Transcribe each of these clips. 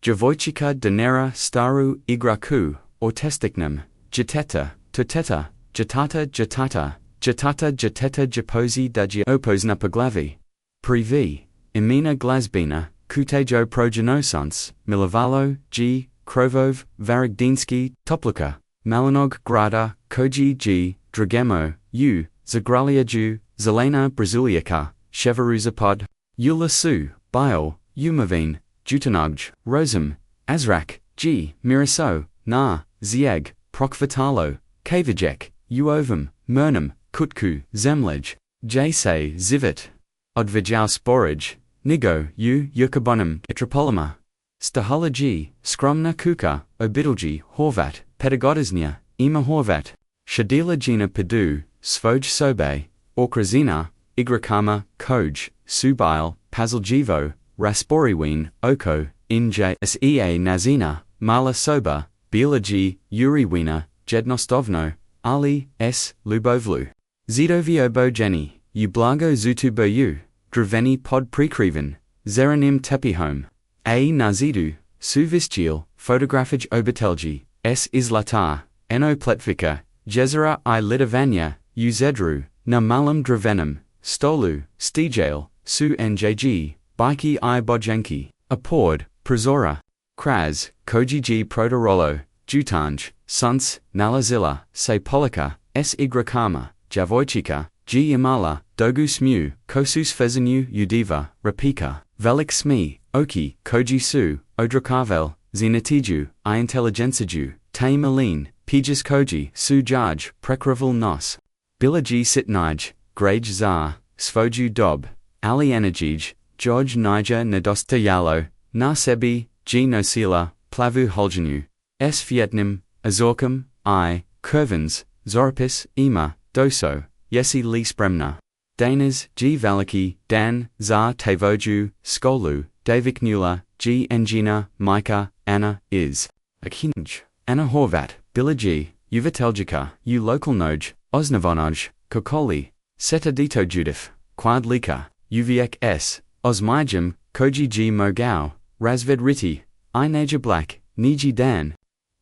Djevojčica, donira, staru, igračku, autističnom, djeteta, djeteta, djeteta, djeteta djepozi da upozna poglavi. Privi, imena glazbina, kutejo progenosans, milovalo, g, krovov, varigdinski, topluka, malinog grada, koji dragemo, u, zagraliaju, zelena brazuliaka, shevaruzapod, ulasu, bile, umavine, jutanoj, rosum, azrak, g, miraso, na, zieg, prokvatalo, kavajek, uovum, mernum, kutku, zemlej, jase, zivit, odvijał sporage, nigo, ukabonum, itropolima, stahala g, skromna kuka, obidlji, horvat, pedagodiznia, ima horvat, shadila gina pedu, svoj sobe, okrazina, igrachama, koj, subile, pazaljivo, rasporiwin, oko, inj sea nazina, mala soba, biology, uriwina, jednostovno, ali, s, lubovlu. Zidoviobo jeni, ublago zutuboju, draveni pod prekriven, zeranim tepihome, a nazidu, suvistil, photografij obitelji, s islatar, eno pletvika, jezera I lidavanya, uzedru, na malam dravenim, stolu, stijale, su njg, biki I bojenki, apord, prizora, kraz, kojiji protorolo, jutanj, suns, nalazilla, se polika, s igrachama, Djevojčica, g imala, dogu smu, kosus fezanu udiva, rapika, velik smi, oki, koji su, odrakavel, zenatiju, I intelligensiju, te malin, pijas koji, su jaj, prekravil nos, bilaji sitnij, graj za, svoju dob, ali energij, joj niger nedostajalo, na sebi, g nosila, plavu holjenu, s vietnam, azorkum, I, kurvans, zoropis, ima, doso, yesi li spremna. Danas, g valiki, dan, za tevoju, skolu, daviknula, g engina, mika, anna, is. Akinj, anna horvat, bilaji, uviteljica, u local noj, osnavonoj, kokoli, seta dito judif, quadlika, uvek s, osmijum, koji g mogao, razved riti, I naja black, niji dan.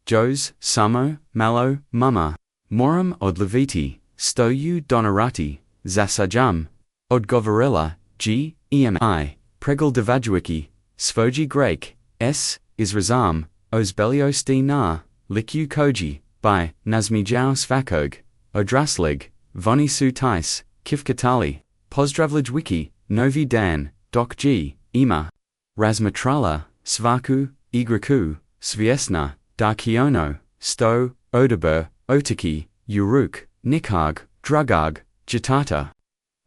Jos, samo, malo, mama, morum odleviti, stoju donirati, zasajam, odgovorila, g, emi, pregel devajuiki, svoji grek, s, izrazam, ozbeliosti na, liku koji, by, nazmijao svakog, odraslig, voni su tais, kifkatali, pozdravlj wiki, novi dan, dok g, ima, razmatrala, svaku, igraku, sviesna, darkiono, sto, odober, otiki, uruk, nikag, drugag, djeteta.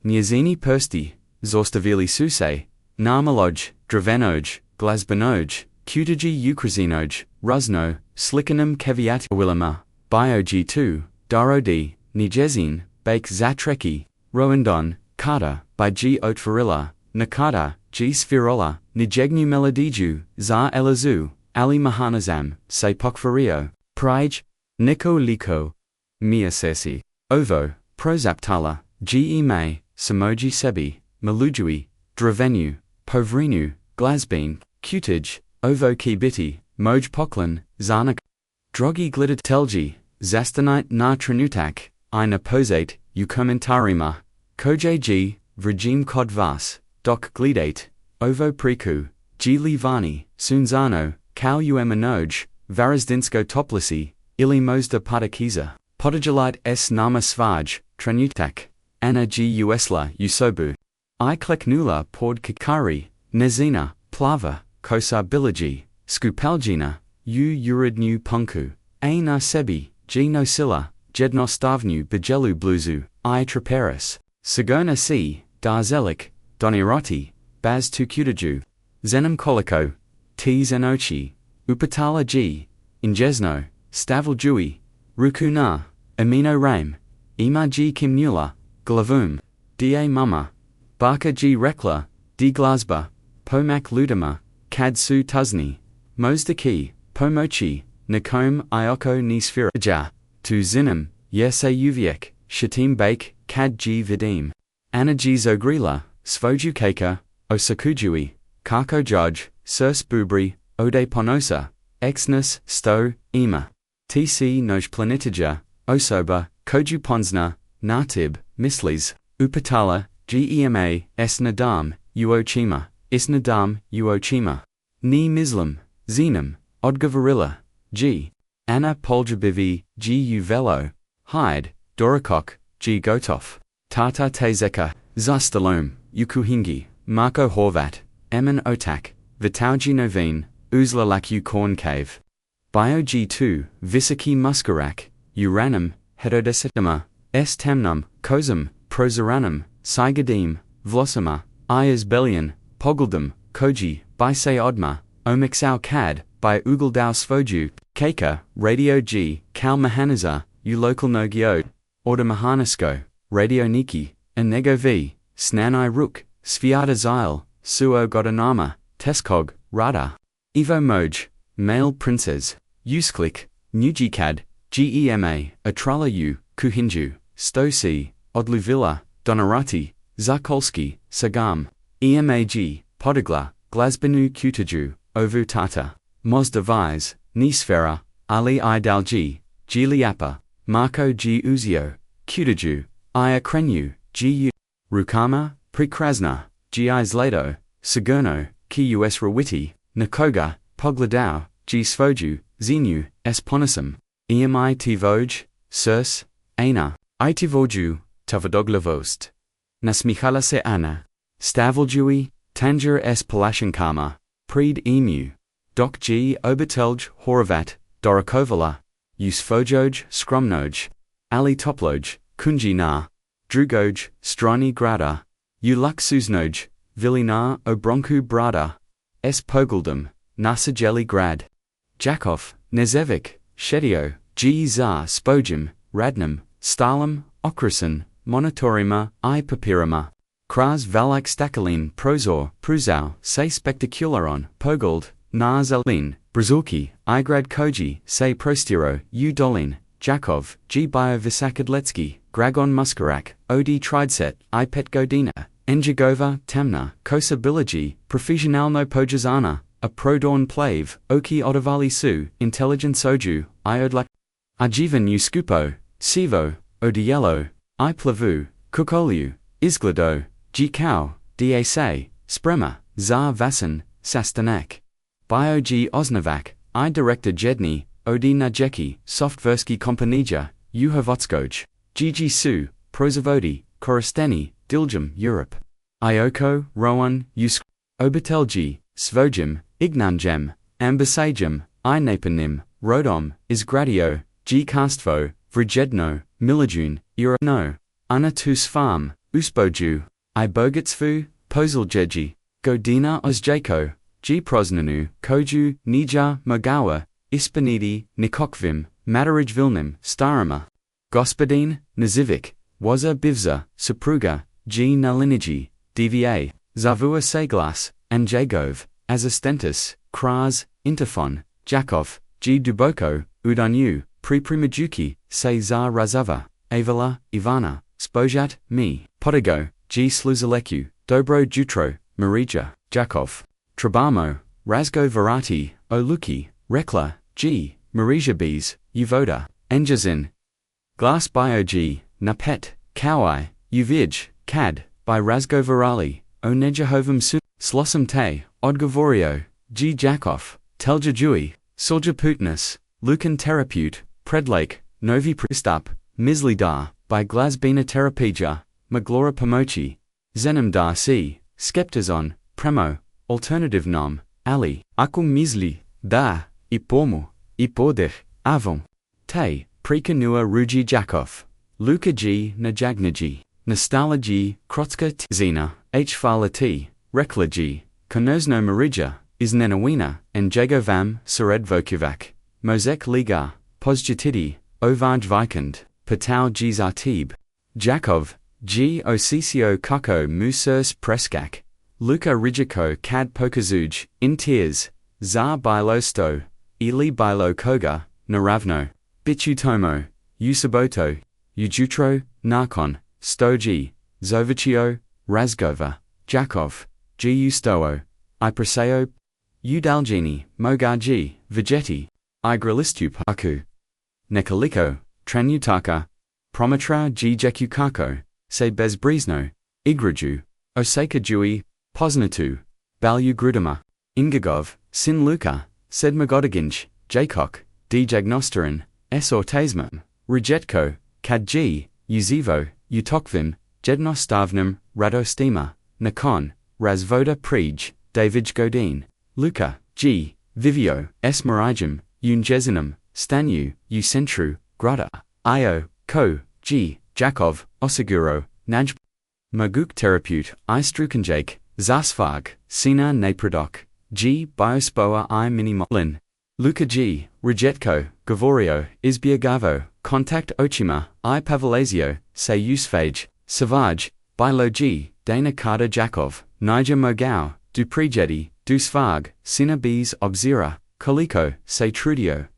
Njezini persti, zostavili suse, namaloj, dravenoj, glazbanoj, kutaji ukrazinoj, ruzno, slikanum keviat willama, biog 2, darodi, nijezin, bake zatreki, roandon, kata, by g otvarilla, nakata, g sphirola, nijegnu melodiju, za elazu, ali mahanazam, se pokvario, prij, niko liko, miasesi, ovo, prozaptala, ge me, samoji sebi, malujui, dravenu, povrinu, glazbin, kutij, ovo ki biti, moj poklan, zanak, drogi glitted telji, zastanite na trenutak, I naposate, u komentarima, kojg, vrjim kod vas, dok glidate, ovo priku, g livani, sunzano, kau uemanoj, varazdinsko toplisi, ili mozda patakiza, potajalite s nama svaj, trenutak, ana g usla usobu, I kleknula pod kakari, nezina, plava, kosa bilaji, skupaljina, uridnu punku, a na sebi, g nosila, jednostavnu bijelu bluzu, I traperis, sagona si, darzelik, donirati, baz tu kutaju, zenem koliko, t zenochi, upatala g, injesno, stavljui, rukuna, amino rame, ima g kimnula, glavum, da mama, baka g rekla, d glazba, pomak ludama, kad su tuzni, mozdaki, pomochi, nakom ioko ni sfira, tu zinem, yese uviek, shatim bake, kad g vidim, ana g zogrila, svoju keka, osakujui, kako judge, surs bubri, ode ponosa, exnus, sto, ima. Tc noj planitija, osoba, koju ponsna, natib, mislis, upatala, gema, s nadam, uochima, is nadam, uochima. Ni mislam, zenum, odgovorila, g. Anna poljabivi, g velo, hide, dorakok, g gotov. Tata tezeka, zastalom, ukuhingi, Marko Horvat, Emin Otak, Vitauji Novine, Uzlalaku Corn Cave. Bio G2, Visaki Muskarak, Uranum, Herodesetama, S. Temnum, Kozum, Prozaranum, Sigadim, Vlosima, Ias Belian, Poguldum, Koji, Bise Odma, Omixau Cad, by Ugaldau Svoju, Keika, Radio G, Kal Mahanaza, U Local Nogio, Order Mahanasko, Radio Niki, Enego V, Snanai Ruk, Sviata Zile, Suo Godanama, Teskog, Rada. Evo Moj, Male Princes, Usklik, Nujikad, Gema, Atralayu, Kuhinju, Stosi, Odluvilla, Donirati, Zakolski, Sagam, Emag, Podigla, Glazbinu Kutaju, Ovu Tata, Mozdavise, Nisfera, Ali Idalji, Giliapa, Marco G. Uzio, Kutaju, Aya Krenu, Gu, Rukama, Prekrasna, Gi Zlato, Sigurno, Kus Rawiti, Nakoga, Pogladao, G Svoju, Zenu, S Ponasum, Emi Tivoj, Surs, Ana, Itivoju, Tavadoglevost. Nasmichala se Ana. Staveljui, Tanger S Palashankama, Pred Emu. Doc G Obitelj, Horavat, Dorokovala, Usfojoj, Skromnoj, Ali Toploj, Kunji Na, Drugoj, Stroni Grada, Uluxuznoj, Vilina Obronku Brada, S Poguldum, Nasajeli Grad. Jakov, Nezevic, Shedio, G Zar Spojim, Radnam, Stalem, Okrasen, Monotorima, I Papirima. Kras Valak Stakalin, Prozor, Pruzau, Se Spectacularon, Pogold, Narzalin, Brazulki, Igrad Koji, Se Prostiro, U Dolin, Jakov, G Bio Visakadletsky, Gragon Muskarak, Od Trideset, I Pet Godina, Enjigova, Tamna, Kosa Bilaji, Profesionalno Pojazana, A Prodorn Plave, Oki Odavali Su, Intelligent Soju, Iodlak, Ajivan Uskupo, Sivo, Odiello, I Plavu, Kukoliu, Izglado, G Kao, Dase, Sprema, Zar Vasan, Sastanak. Bio G Osnovac, I Director Jedni, Odi Najeki, Softversky Kompanija, Uhovotskoj, Gigi Su, Prozavodi, Korosteni, Diljum, Europe. Ioko, Rowan, Usk, Obitelji, Svojim, Ignanjem, Ambasajim, I Napanim, Rodom, Izgradio, G Castvo, Vrijedno, Milajun, Irano, Anatus Farm, Usboju, I Bogatsvu, Poziljeji, Godina Ozjako, G Prosnanu, Koju, Nija, Mogawa, Ispanidi, Nikokvim, Matarij Vilnim, Starima. Gospodin, Nazivic, Waza Bivza, Supruga, G Naliniji, DVA, Zavua Seglas, Anjagov, Azistentis, Kras, Interfon, Jakov, G Duboko, Udanu, Priprimajuki, Cesar Razava, Avala, Ivana, Spojat, Mi, Podigo, G Sluzaleku, Dobro Jutro, Marija, Jakov, Trabamo, Razgo Varati, Oluki, Rekla, G, Marija Bees, Uvoda, Enjazin. Glass Bio G, Napet, Kawai, Uvij, Cad, by Razgo Varali, Onejahovum Su, Slossum Te, Odgovorio, G Jakov, Teljajui, Soljaputnus, Lucan Terapeut, Predlake, Novi Pristap, Mislidar, by Glazbina Terapija, Maglora Pomochi, Zenem Dar C, Skeptizon, Premo, Alternative Nom, Ali, Akum Misli, Da, Ipomu, Ipodech, Avon, Te, Prekanua Ruji Jakov, Luka G Najagnaji, Nastala G, Krotska Tzina, H Fala T, Rekla G, Konozno Marija, Iznenawina, and Jagovam, Sered Vokivak, Mozek Liga, Pozjatidi, Ovaj Vikand, Patau G Zartib, Jakov, G Osisio Kako Musers Preskak, Luka Rijiko Kad Pokazuj, In Tears, Zar Bilo Sto, Ili Bilo Koga, Naravno, Bichutomo, Usaboto, Ujutro, Narkon, Stoji, Zovachio, Razgova, Jakov, Gu Stoo, Ipraseo, Udalgini, Mogaji, Vegeti, Igralistupaku, Nekaliko, Tranutaka, Promatra Djevojčica, se bezbrizno, igračku, osakajui, poznatu, balju grudama, ingagov, sin luka, sedmagodiginj, jakok, djagnosterin, ortazmum, rejetko, kad g, uzivo, utokvim, jedno stavnim, radostima, nakon, razvoda prij, David Godin, Luka, G, Vivio, Esmerigem, Unjezinum, Stanu, Ucentru, Grada, Io, Ko, G, Jakov, Osaguro, Naj, Maguk Terapeut, I Strukenjake, Zasvag, Sina Naprodok, G, Biospoa I Minimolin, Luka G, Rejetko, Gavorio, Izbiagavo, Contact Ochima, I Pavalazio, Se Usfage, Savage, Bilo G, Dana Karda Jakov, Niger Mogao, Duprijedi, Dusvag, Sina Bees Obzira, Koliko, Se Trudio,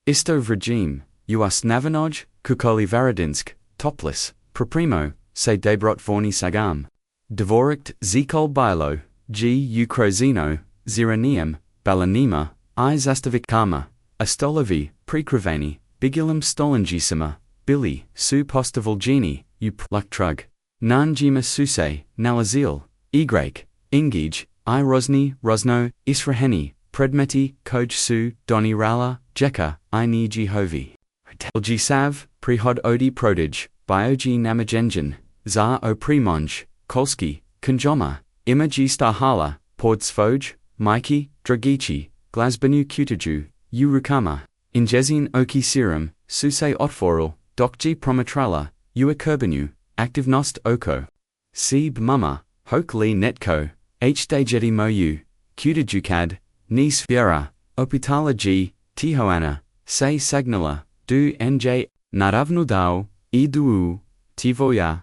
Isto Regime, Us Navanoj, Kukoli Varadinsk, Topless, Proprimo, Se Debrot Vorni Sagam, Dvorikt Zikol Bilo, G. Ukrozino, Ziranium, Balanima, I Zastavik Kama, Astolovi, Prekrivani, Bigulum Stolangisima, Billy, Su Postavolgini, Upluktrug, Nanjima Suse, Nalazil, Igrake, Ingij, I Rosni, Rosno, Israheni, Predmeti, Koj Su, Donirala, Jeka, I Ni Jehovi. Telji Sav, Prihod Odi Prodij, Biogi Namajenjan, Za O Primonj, Kolski, Kunjoma, Imaji Stahala, Pordsfoj, Mikey, Dragici, Glasbanu Kutaju, Urukama, Injezin Oki Serum, Suse Otforal, Dokji Promatrala, Uakurbanu, Activnost Oko. Seb Mama, Hok Li Netko, H. Dejeti Moyu, Kutajukad, Ni Sfera, Opitala G, Tihoana, Se Sagnala, Du Nj, Naravnudao, Iduu, Tivoya,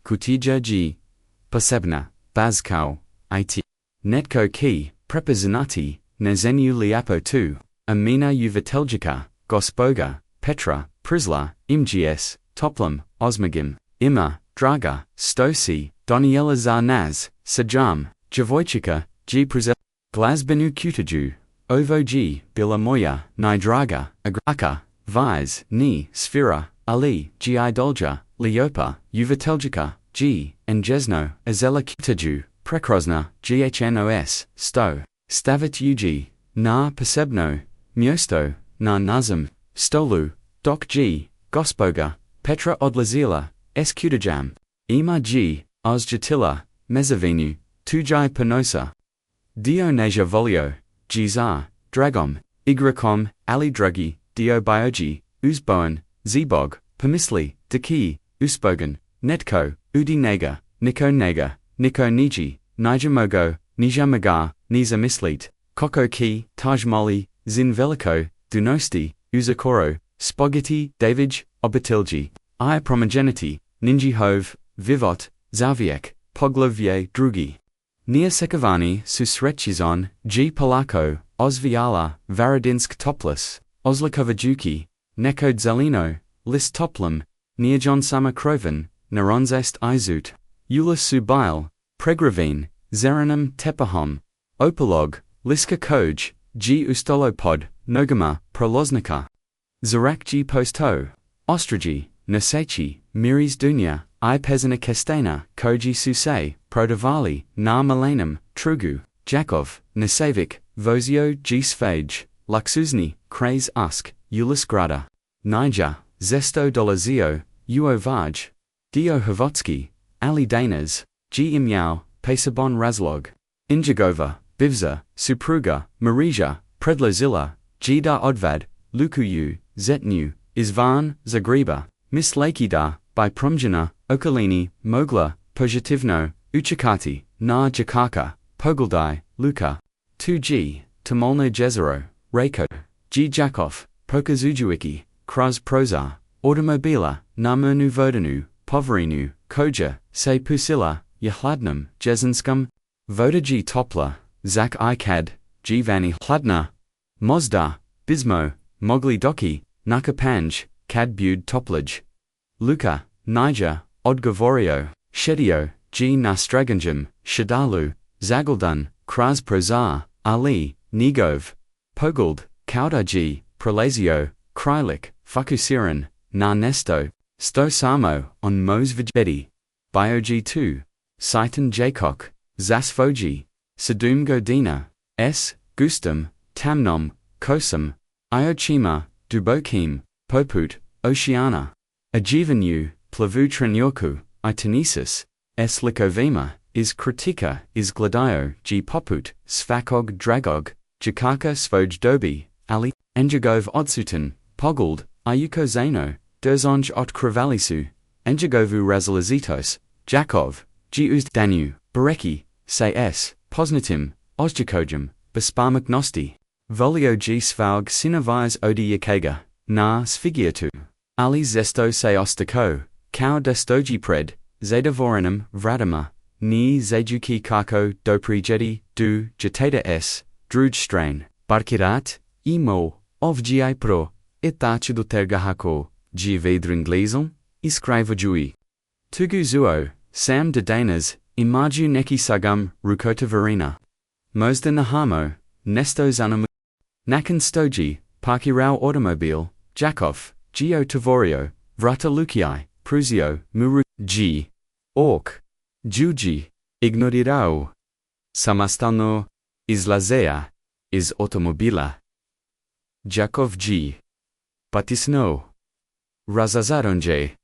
Kutija G, Pasebna, Bazkau, It. Netko Ki, Prepazinati, Nezenu Liapo 2, Amina Uvateljica, Gospoga, Petra, Prisla, Imgs, Toplam, Osmagim, Ima, Draga, Stosi, Doniela Zarnaz, Sajam, Djevojčica, G. Prizel, Glasbenu Kutaju, Ovo G. Bilamoya, Nidraga, Agraka, Vise, Ni, Sfera, Ali, G. Idolja, Leopa, Uvateljica, G. Njesno, Azela Kutaju, Prekrosna, Ghnos, Sto, Stavit Ug, Na Pasebno, Miosto, Na Nazim, Stolu, Doc G. Gospoga, Petra Odlazila, Skutajam, Ima G. Ozjatila, Mezavinu, Tujai Panosa, Dionasia Volio, Gzar, Dragom, Igrakom, Ali Drugi, Dio Biogi, Uzboan, Zebog, Pamisli, Daki, Usbogan, Netko, Udi Nega, Niko Nega, Niko Niji, Nija Mogo, Nija Magar, Niza Mislit, Koko Ki, Taj Moli, Zin Veliko, Dunosti, Uzakoro, Spogiti, Davij, Obatilji, I Promogeniti, Ninji Hove, Vivot, Zaviek, Poglovye Drugi. Nia Sekavani, Susretchizon, G. Polako, Ozviala, Varadinsk Topless, Oslakovajuki, Neko Zelino, List Toplam, Niajon Sama Kroven, Naronzest Izut, Ulis Subail, Pregravine, Zeranum Tepahom, Opalog, Liska Koj, G. Ustolopod, Nogama, Proloznika, Zarak G. Posto, Ostragi, Nasechi, Miris Dunya, I Pezina Kestena, Koji Suse, Prodavali, Na Malanum, Trugu, Jakov, Nasavik, Vozio G. Sfage, Luxuzni, Kraz Usk, Ulis Grada, Niger, Zesto Dolazio, Uovaj, Dio Havotsky, Ali Danas, G. Imyao, Pesabon Razlog, Injagova, Bivza, Supruga, Marija, Predlozilla, Gda Odvad, Lukuyu, Zetnu, Izvan, Zagreba, Miss Lakida, by Promjana, Okolini, Mogla, Pozitivno, Uchakati, Na Jakaka, Pogoldai, Luka, 2G, Tamolno Jezero, Reiko, G. Jakov, Pokazujuiki, Kraz Prozar, Automobila, Namurnu Vodanu, Poverinu, Koja, Se Pusila, Yahladnum, Jezenskam, Voda G. Topla, Zak Ikad, G. Vani Hladna, Mozda, Bismo, Mogli Doki, Nakapanj, Kad Bud Toplaj, Luka, Niger, Odgavorio, Shedio, G. Nastraganjum, Shadalu, Zagaldun, Kraz Prozar, Ali, Negov, Pogald, Kaudaji, Prolazio, Krylik, Fukusiran, Na Nesto, Sto Samo, On Mos Vjeti, Biogi 2, Saitan Jakok, Zasfoji, Sadum Godina, S. Gustum, Tamnom, Kosum, Iochima, Dubokim, Poput, Oceana, Ajivanu, Plavu Trenyorku, Itenesis, S. Likovima, Is Kritika, Is Gladio, G. Poput, Svakog Dragog, Jakaka Svoj Dobi, Ali, Enjagov Odsutan, Pogald, Ayuko Zano, Derzonj Otkrivalisu, Enjagovu Razalizitos, Jakov, G. Uzd Danu, Bereki, Say S. Posnatim, Ozjakojum, Besparmagnosti, Volio G. Svaug Sinavias Odi Yakega, Na Sfigiatu, Ali Zesto Se Ostako, Kao Destoji Pred, Zadavoranum, Vradima, Ni Zajuki Kako, Dopri Jedi, Du, Djeteta S, Druj Strain, Barkirat, Imo, Ovgi Pro, Etachi do Tergahako, Djevedringlizum, Iskrivajui. Tugu Zuo, Sam de Danas, Imaju Neki Sagum, Rukota Varina. Mosda Nahamo, Nesto Zanam. Nakan Stoji, Parkirao Automobile, Jakov, Geo Tavorio, Vrata Lukiai, Pruzio, Muru, G. Ork. Juji, Ignorirao. Samastano, Izlazea, Is Automobila. Jakov G. Batisno. Razazaronje.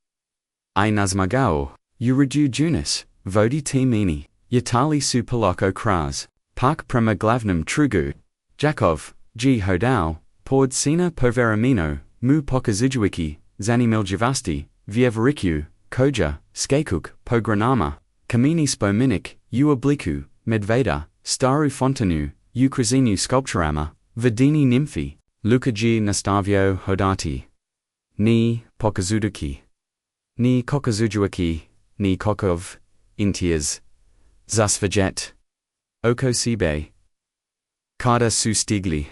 Ainazmagao, Uriju Junis, Vodi Timini, Yatali Su Polako Kras, Park Prema Glavnum Trugu, Jakov, G. Hodao, Pord Sina Poveramino, Mu Pokazujuiki, Zanimiljavasti, Vieveriku, Koja, Skakuk, Pogranama, Kamini Spominik, Uobliku, Medveda, Staru Fontanu, Ukrazinu Sculpturama, Vidini Nymphi, Lukaji Nastavio Hodati. Ni Pokazuduki. Ni Kokazujuaki, Ni Kokov, Intias. Zasvajet. Okosibe. Kada Sustigli.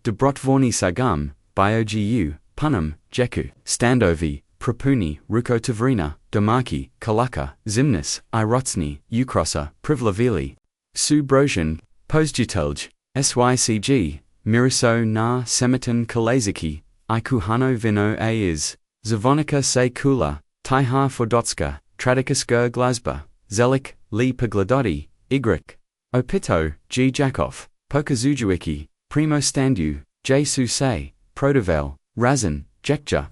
Dobrotvorni Sagum, Biogu, Punam, Jeku, Standovi, Prapuni, Rukotavrina, Domaki, Kalaka, Zimnis, Irotsni, Ukrosa, Privlavili, Su Brosian, Posjutulj, Sycg, Miriso na Semiton Kalaziki, Ikuhano Vino Aiz, Zavonika Se Kula, Taiha Fordotska, Tradikaska Glazba, Zelik, Li Pagladoti, Igrik, Opito, G. Jakov, Pokazujuiki, Primo Standu, J. Susei, Protovel, Razin, Jekja,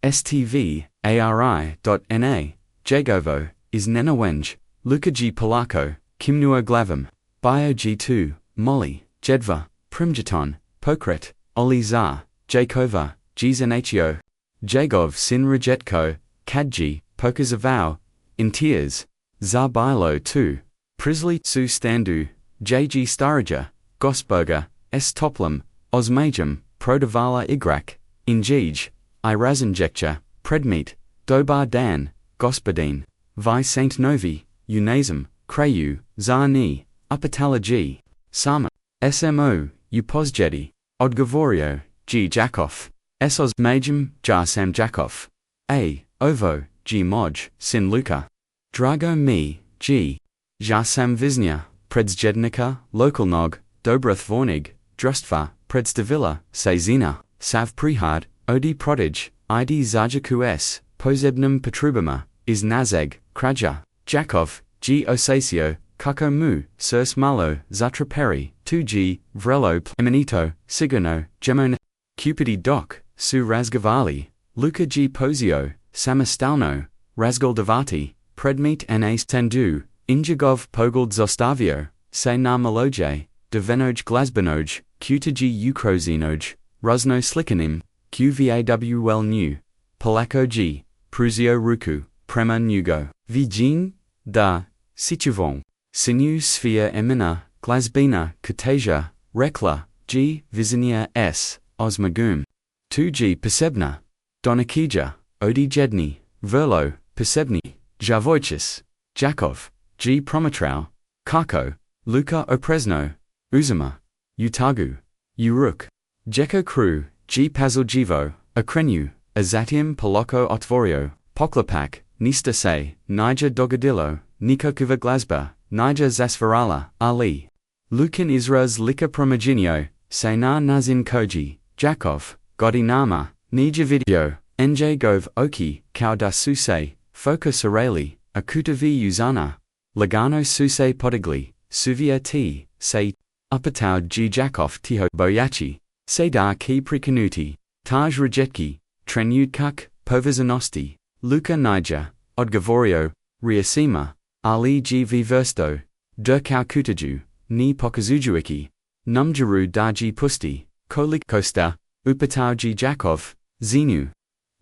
STV, ARI.NA, Jagovo, Is Nenawenj, Luka G. Polako, Kimnuo Glavam, Bio G2, Molly, Jedva, Primjaton, Pokret, Oli Zar, Jakova, Gzenatio, Jagov Sin Rejetko, Kadji, Pokazavao, Intias, Zarbilo 2, Prisley Su Standu, JG Staraja, Gosberger, S. Toplam, Osmajum, Prodavala Igrak, Injij, Irazanjekcha, Predmeet, Dobar Dan, Gospodin, Vi Saint Novi, Unazim, Krayu, Zarni, Upatala G, Sama, SMO, Upozjedi, Odgovorio, G. Jakov, Esos Majum, Jarsam Jakov, A. Ovo, G. Moj, Sin Luka, Drago Mi, G. Jarsam Viznya, Predzjednika, Lokalnog, Dobrath Vornig, Drustva, Predstavila, Sazina, Sav Prihard, Odi Prodig, ID Zajaku S, Posebnum Petrubima, Is Nazeg, Kraja, Jakov, G. Osasio, Kako Mu, Sirs Malo, Zatraperi, 2G, Vrelo Plemenito, Sigurno, Gemon, Cupidi Doc, Su Razgavali, Luka G. Posio, Samastalno, Razgoldavati, Predmeet Nas Tendu, Injagov Pogald Zostavio, Se na Maloje, Devenoj Glazbanoj, Qtg Ukrozinoj, Ruzno Slikanim, Qvawl New, Polako G, Pruzio Ruku, Prema Nugo, Vijin, Da, Situvong, Sinu Sphere Emina, Glazbina, Katasia, Rekla, G, Vizinia S, Osmagum, 2G Posebna, Donikija, Odi Jedni, Verlo, Posebni, Djevojčica, Jakov, G. Promotrau, Kako, Luka Opresno, Uzuma, Utagu, Uruk, Jeko Kru, G. Paziljivo, Okrenu, Azatium Poloko Otvorio, Poklopak, Nista Se, Niger Dogadillo, Nikokuva Glazba, Niger Zasvarala, Ali, Lukan Izraz Lika Promaginio, se na nazin koji, jakov, godinama, nija video, nj gov oki, kao da suse, foka soreli, akutavi uzana, lagano suse podigli, suvia ti, se, upatau g jakov tiho bojachi, se da ki prikanuti, taj rejetki, trenyudkak, povezanosti, luka nija, odgovorio, riasima, ali g versto, durkau kutaju, ni pokazujuiki, numjaru daji pusti, kolik kosta, upatau g jakov, zinu.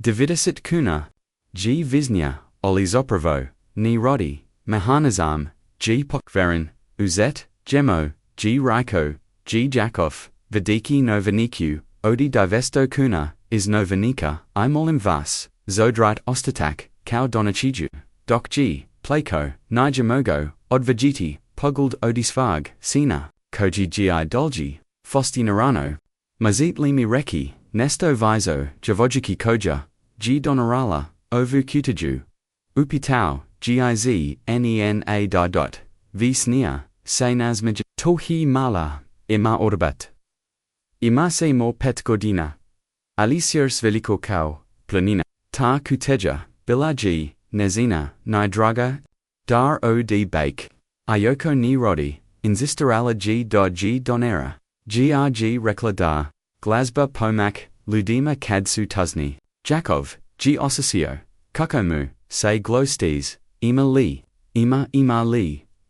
Davidasit kuna, g visnya, oli zopravo, ni rodi, mahanazam, g pokverin, uzet, gemo, g riko, g jakov, vidiki novaniku, odi divesto kuna, is novanika, I molim vas, zodrat ostatak, kao donachiju, dok g, plako, nija mogo, odvajiti, pugald odisvag, sina, koji gi dolgi, fosti narano, mazit limi reki, nesto viso, Djevojčica koja, g donirala, ovu kutaju, upitau, giz, nena da dot, v snia, se nazmaj, tohi mala, ima orbat. Ima se mo pet godina. Alisiers veliko kao, planina, ta kuteja, bila g, nezina, ni draga, dar od bake, ayoko ni rodi, inzistarala g donira, grg rekla glazba pomak, ludima kadsu tuzni, jakov, g osasio, kukomu, se glostes, ima li,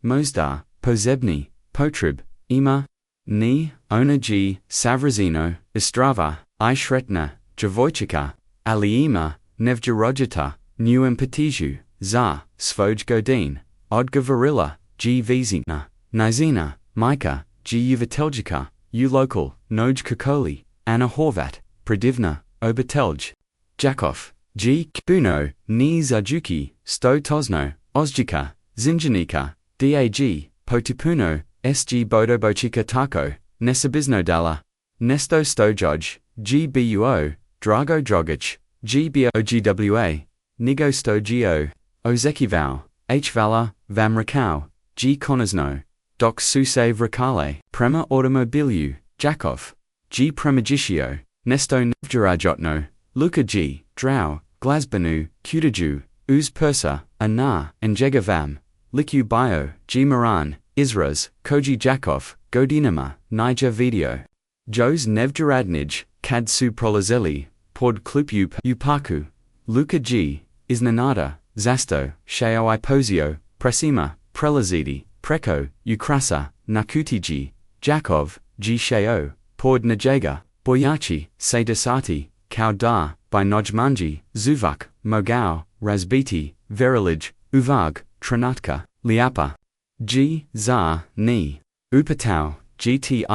mozda, pozebni, potrib, ima, ni, ona g, savrazino, istrava, I shretna, Djevojčica, aliima, nevjerojita, new empatiju, za, svoj godin, odgovorila, g vizina, nizina, mika, g uvateljika, u local, noj kakoli, Anna Horvat, predivna, obatelj, jakov, g kpuno, ni zajuki, sto tosno, ozjika, zinjanika, dag, potipuno, sg bodobochika tako, nesabizno dala, nesto stojoj, gbuo, drago drogic, gbogwa, nigo stojio, ozekivao, hvala, vam rakau, g konazno, dok suse vrakale, prema automobiliu, jakov, g premagitio, nesto nevjerajotno, luka g, drau, glazbanu, kutaju, uz persa, ana, njega vam, liku bio, g maran, izraz, koji jakov, godinama, nija video. Jos nevjeradnij, kad su prolazeli, pod klup upaku, luka g, iznenada, zasto, shao ipozio, presima, prelazidi, preko, ukrasa, nakutiji, jakov, g shao, pod najega, boyachi, se desati, kao da, by nojmanji, zuvak, mogao, razbiti, verilij, uvag, tranatka, liapa. G, za, ni, upatau, gtiho,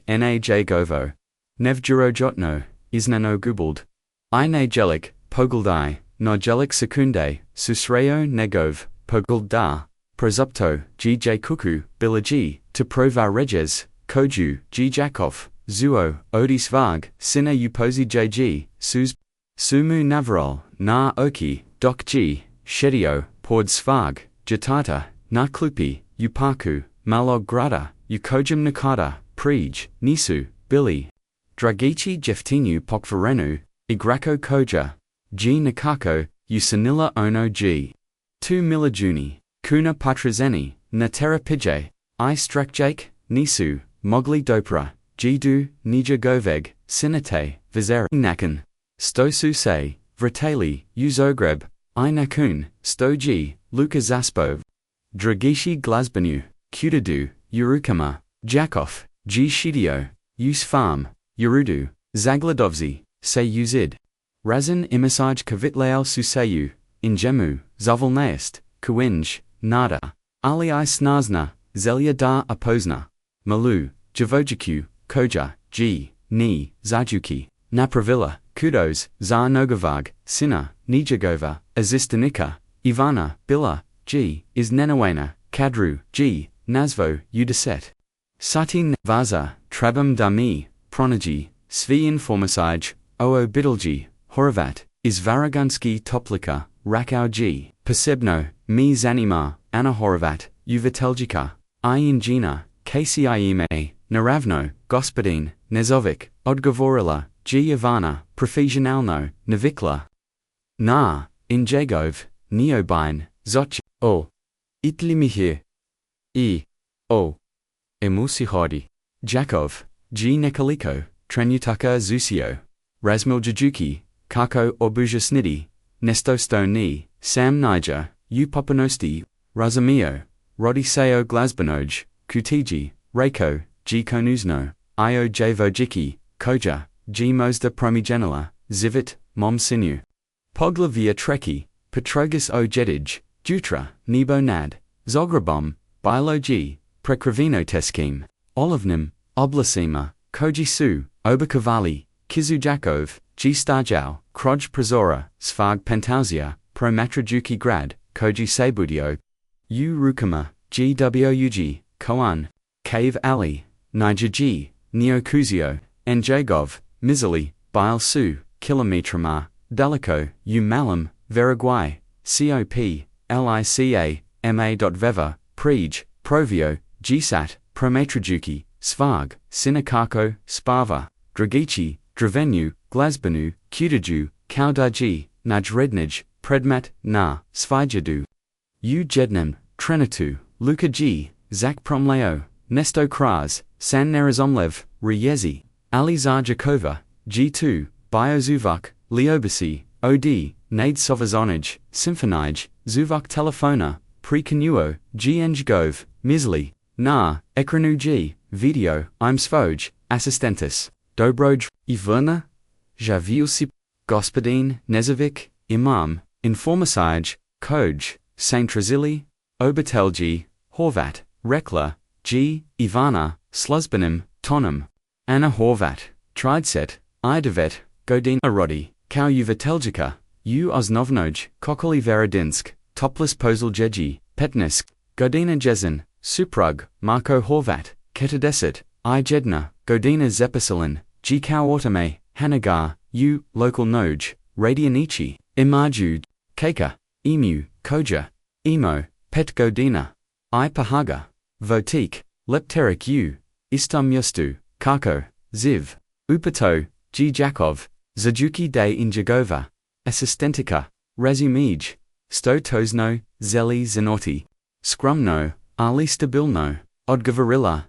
naj govo, nevjerojotno, iznano gubald. I najelik, pogaldai, nojelik sekunde, susreo negov, pogalda, prezupto, gj kuku, bilaji, to prova reges, koju, g jakov, zuo, odisvag, sina upozi jg, sumu navrol, na oki, dok g, shedio, pod svag, jatata, na klupi, upaku, malog grada, ukojim nakada, prij, nisu, bili. Dragici jeftinu pokvarenu, igračko koja, g nekako, usanila ono g. Tu milijuni, kuna patrazeni, na terapije, I strakjake, nisu, mogli dopra, gdu, nija goveg, sinate, vizera nakan. Sto suse, vratali, uzogreb, I nakun, sto g, luka zaspov. Dragici glazbanu, kutadu, urukama, jakov, g shidio, use farm, urudu, zagladovzi, se uzid. Razin imasaj kavitlael suseyu, injemu, zovolnaist, kuinj, nada, ali I snazna, zelya da upozna. Malu, Djevojčica, koja, g, ni, zajuki, napravila, kudos, za nogavag, sina, nijagova, azistanika, Ivana, bila, g, is nenawena, kadru, g, nazvo, udeset. Satin vaza, trabam dami, pronaji, svi informasaj, oo bidalji, horavat, is varagunski toplika, rakau g, posebno, mi zanima, Anna horavat, uvateljika, I injina, kciime, naravno, gospodin, nezovic, odgovorila, Ivana, profesionalno, navikla. Na, in Jegov, neobine, zoch, o. Itlimihir. O. Emusihodi. Jakov, nekoliko, trenutaka zusio. Razmiljajuki, kako obuja nesto stoni, sam niger, popanosti, razumio, rodiseo glazbanoj, kutiji, reko, konuzno, Djevojčici, koja, mozda promigenila, zivit, mom sinu. Poglavia treki, petrogus jedij, jutra, nebo nad, zograbom, bilo prekravino teskim, olovnim, oblasima, koji su, obakavali, kizujakov, stajau, kroj prazora, svag pentauzia, promatrajuki grad, koji sabudio. Rukama, gwug, koan, cave alley, niger neokuzio, njegov, mizali, bil su, kilometrama, daleko, malam, veriguai, cop, lica, ma.veva, prij, provio, gsat, promatrajuki, svag, sinakako, spava, dragici, dravenu, glazbanu, kutaju, kaudaji, najrednij, predmat, na, svijadu. Jednem, trenitu, luka zak promleo, nesto kraz, san nerazomlev, ryezi, ali zarjakova, G2, biozuvak, liobasi, od, nade sovazonij, symphonij, zuvak telefona, prekanuo, ngov, misli, na, ekranu video, im svoj, assistentis, dobroj, Ivana, javiusi, gospodin, nezovic, imam, informasij, koj, saintrazili, obatelji, horvat, rekla, Ivana, sluzbanim, tonim, Anna horvat, tridset, idevet, godin arodi, kau uvateljica, osnovnoj, kokoli veradinsk, toplis pozuljeji, petnisk, godina jezin, suprug, Marko horvat, ketadesit, jedna, godina zepisilin, kau autome, hanagar, local noj, radianici, imaju, keka, emu, koja, emo, pet godina, pahaga, votik, lepterik istam yustu, kako, ziv, upato, jakov, zajuki de injagova, assistentika, razumij, sto tozno, zeli zenoti, skrumno, ali stabilno, odgovorila,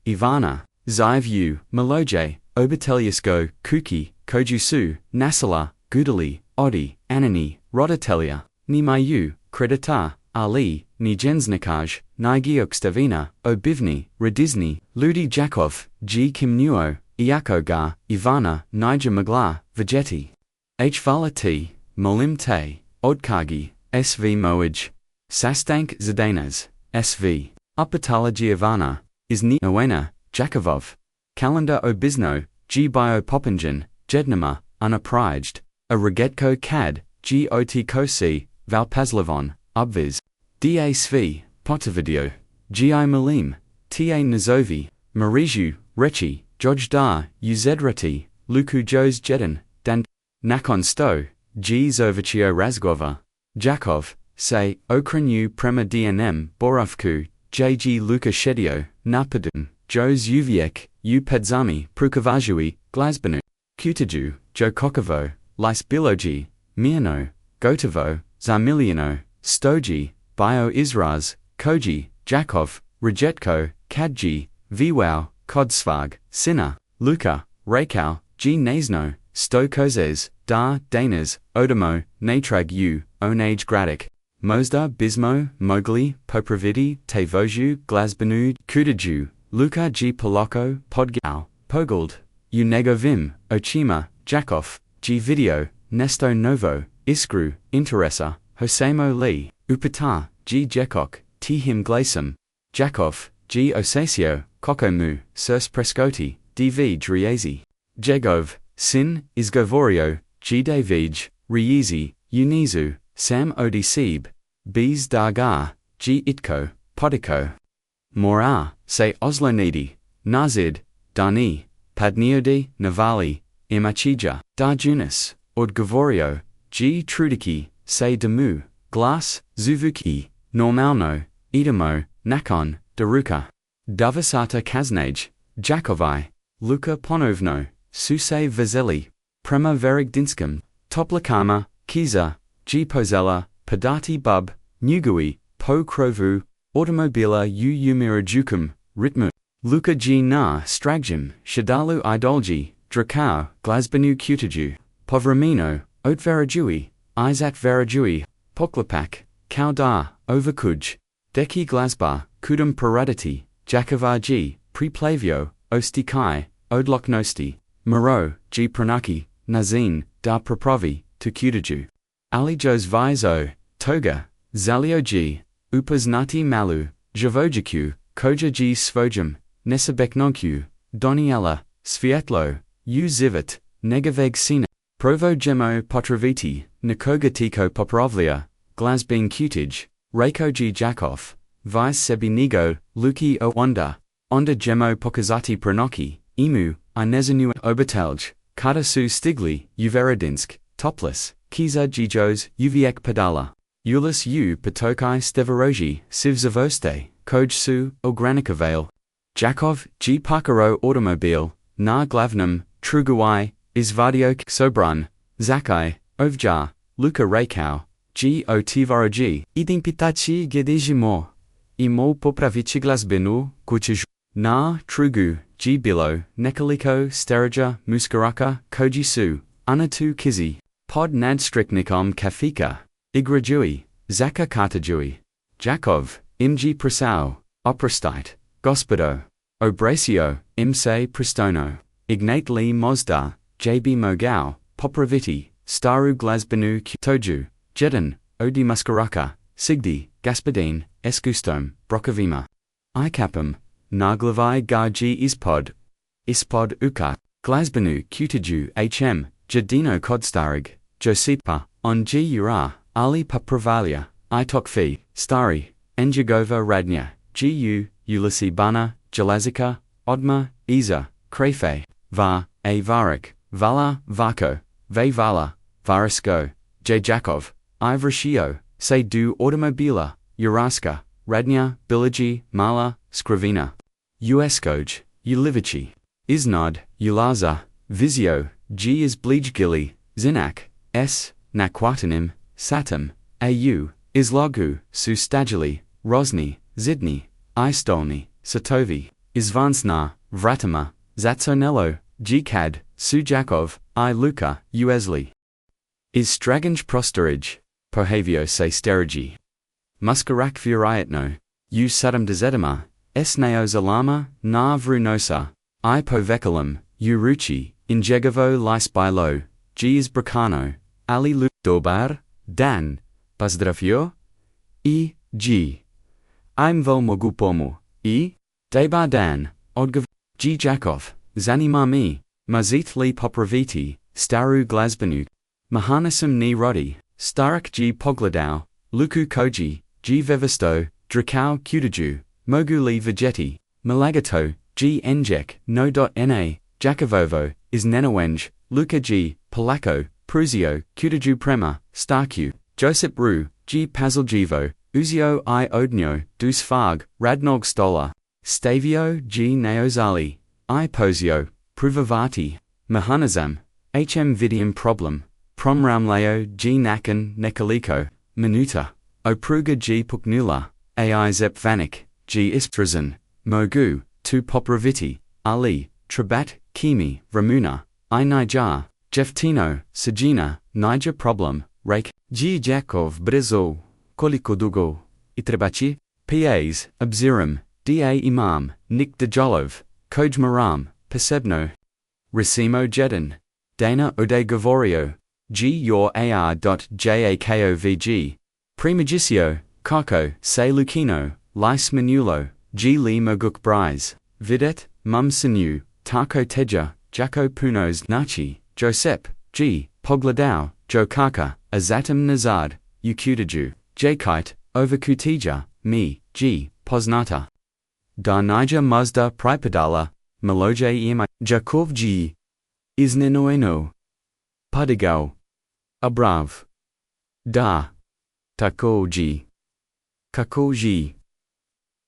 Ivana, ziv meloje, obateljusko, kuki, kojusu, nasala, gudali, odi, anani, rodatelia, nimayu, kredita, ali, nijensnikaj, nigiokstavina, obivni, radizni, ludi jakov, kimnuo, iakoga, Ivana, nija magla, vegeti. Hvala t, molim te, odkagi, sv moij. Sastank zadanas, sv. Upatala Giovanna, izni Owena, Jakovov. Calendar obizno, bio popingen, jednama, unaprijed. A regetko kad, otkosi, valpazlavon, obviz. Da sv, potavideo, malim, ta nazovi, mariju, rechi, jojda, uzedreti, luku jos jeden, dan, nakon sto, zovicio razgova. Jakov, say, okranyu prema dnm, borovku, luka shedio, napadun, jos uviek, pedzami, prukavajui, glazbanu, kutaju, kokovo, lis bilogi, miano, gotovo, zamiliano, stoji, bio izraz, koji, jakov, rejetko, kadji, viwau, kodsvag, sina, luka, rekau, nazno, sto kozes, danas, odamo, natrag onage gradik, mozda bismo, mogli, popravidi, tevoju, glazbanu, kudaju, luka poloko, podgal, pogald, negovim, ochima, jakov, video, nesto novo, iskru, interesa, hosemo li, upata, jekok, him glasum, jakov, osasio, kokomu, surs prescoti, driezi, jegov, sin, izgovorio, davij, riezi, unizu, sam odisib, bez dargar, itko, podiko. Mora, se oslonidi, nazid, dani, padniodi, navali, imachija, darjunis, odgovorio, trudiki, se demu, glas, zuvuki, normalno, idamo, nakon, daruka. Dvaceta kaznaj, Jakovi, Luka ponovno, Susej vezeli, prema verigdinskim, toplakama, kiza, pozela, podati bub, njugui, po krovu, automobila umirajukum, ritmu, Luka na stragjim, shadalu idolji, drakau, glazbenu kutaju, povramino, otverajui, izat verajui, poklapak, kauda, overkuj, deki glazba, kudum paradati, jakovaji, preplavio, ostikai, odloknosti, moro, pranaki, nazin, da prapravi, tukutaju. Alijos vizo, toga, zalioji, upoznati malu, Djevojčicu, koja svojim, nesabeknogju, doniraju, svijetlo, zivit, negaveg sina, provo jemo potraviti, nikoga tiko poprovlia, glazbin kutij, rekoji jakov, vis sebi nigo, luki o onda jemo pokazati pranoki, imu, I nezanu obitelj, kada su stigli, uveradinsk, topless, kiza jijos, uviek padala, ulis patokai stevaroji, sivzavoste, koj su, ogranikavale. Jakov, pakaro automobil, na glavnum, truguai, izvadiok sobran, zakai, ovja, luka rekau, tivaroji, idimpitaci gedijimo, imo popravici glazbinu, kuchij, na, trugu, bilo, nekoliko, staraja, muskaraka, kojisu, anatu kizi, pod nadstriknikom kafika, igračui, zaka katajui, Jakov, prasau, oprostite, gospodo, obracio, se pristono, ignately mozda, mogau, popraviti, staru glazbinu toju, jedan, odi muskaraka, sigdi, gaspadine, eskustom, brokavima. Ikapum, naglavai gaji ispod uka, glazbinu kutaju jedino kodstarig, Josipa, on ura, ali papravalia, itokfi, stari, njegova radnya, ulisi bana, jelazika, odma, iza, krefe, varik, vala, vako, vala, varisko, Jakov, ivrashio, se du automobila, uraska, radnya, bilaji, mala, skrivina. Uskoj, ulivici, iznod, ulaza, vizio, is blijdgili, zinak, nakwatanim, satum, islogu, su stajili, rozni, zidni, istolni, satovi, izvansna, vratama, zatsonello, kad, su Jakov, Luka, uesli. Is straganj prostorij, pohavio se sterigi. Muskarak vuriatno, sudum dezetama, neos alama, na vrunosa, povekalum, ruchi, injegovo lis bilo, is bracano, ali dobar, dan, pozdravio, I'm vo mogu pomu, debar dan, odgov, Jakov, zanimami, mazit li popraviti, staru glazbenu, mahanasum ni rodi, starak pogledau, luku koji, vevisto, drakau kutaju, mogu li vegeti, malagato, njek, no.na, Jakovovo, is nenawenj, luka polako, pruzio, kutaju prema, starku, Josip ru, paziljivo, uzio I odnjo, dus fag, radnog stola, stavio neozali, I posio, pruvavati, mahanazam, vidium problem, promramleo nakan nekoliko, minuta, opruga puknula, ai zepvanik, istrazan, mogu, tu popraviti, ali, trabat, kimi, ramuna, I nijar, jeftino, sajina, niger problem, rake, Jakov brezo, koliko dugo, itrebachi, pas, obzirum, imam, nik dejolov, koj maram, posebno. Racimo jedan, dana ode govorio, your ar.jakovg, premagicio, kako, se lukino, lis minulo, li moguk brise, videt, mum sinu, tako teja, jako punos nachi, Josep, pogledau, jokaka, azatum nazad, ukutaju, kite, overkutija, mi, poznata. Da nija muzda pripadala, meloje ima, Jakov iznenoeno. Padigao. Abrav. Da. Takoji. Kakoji.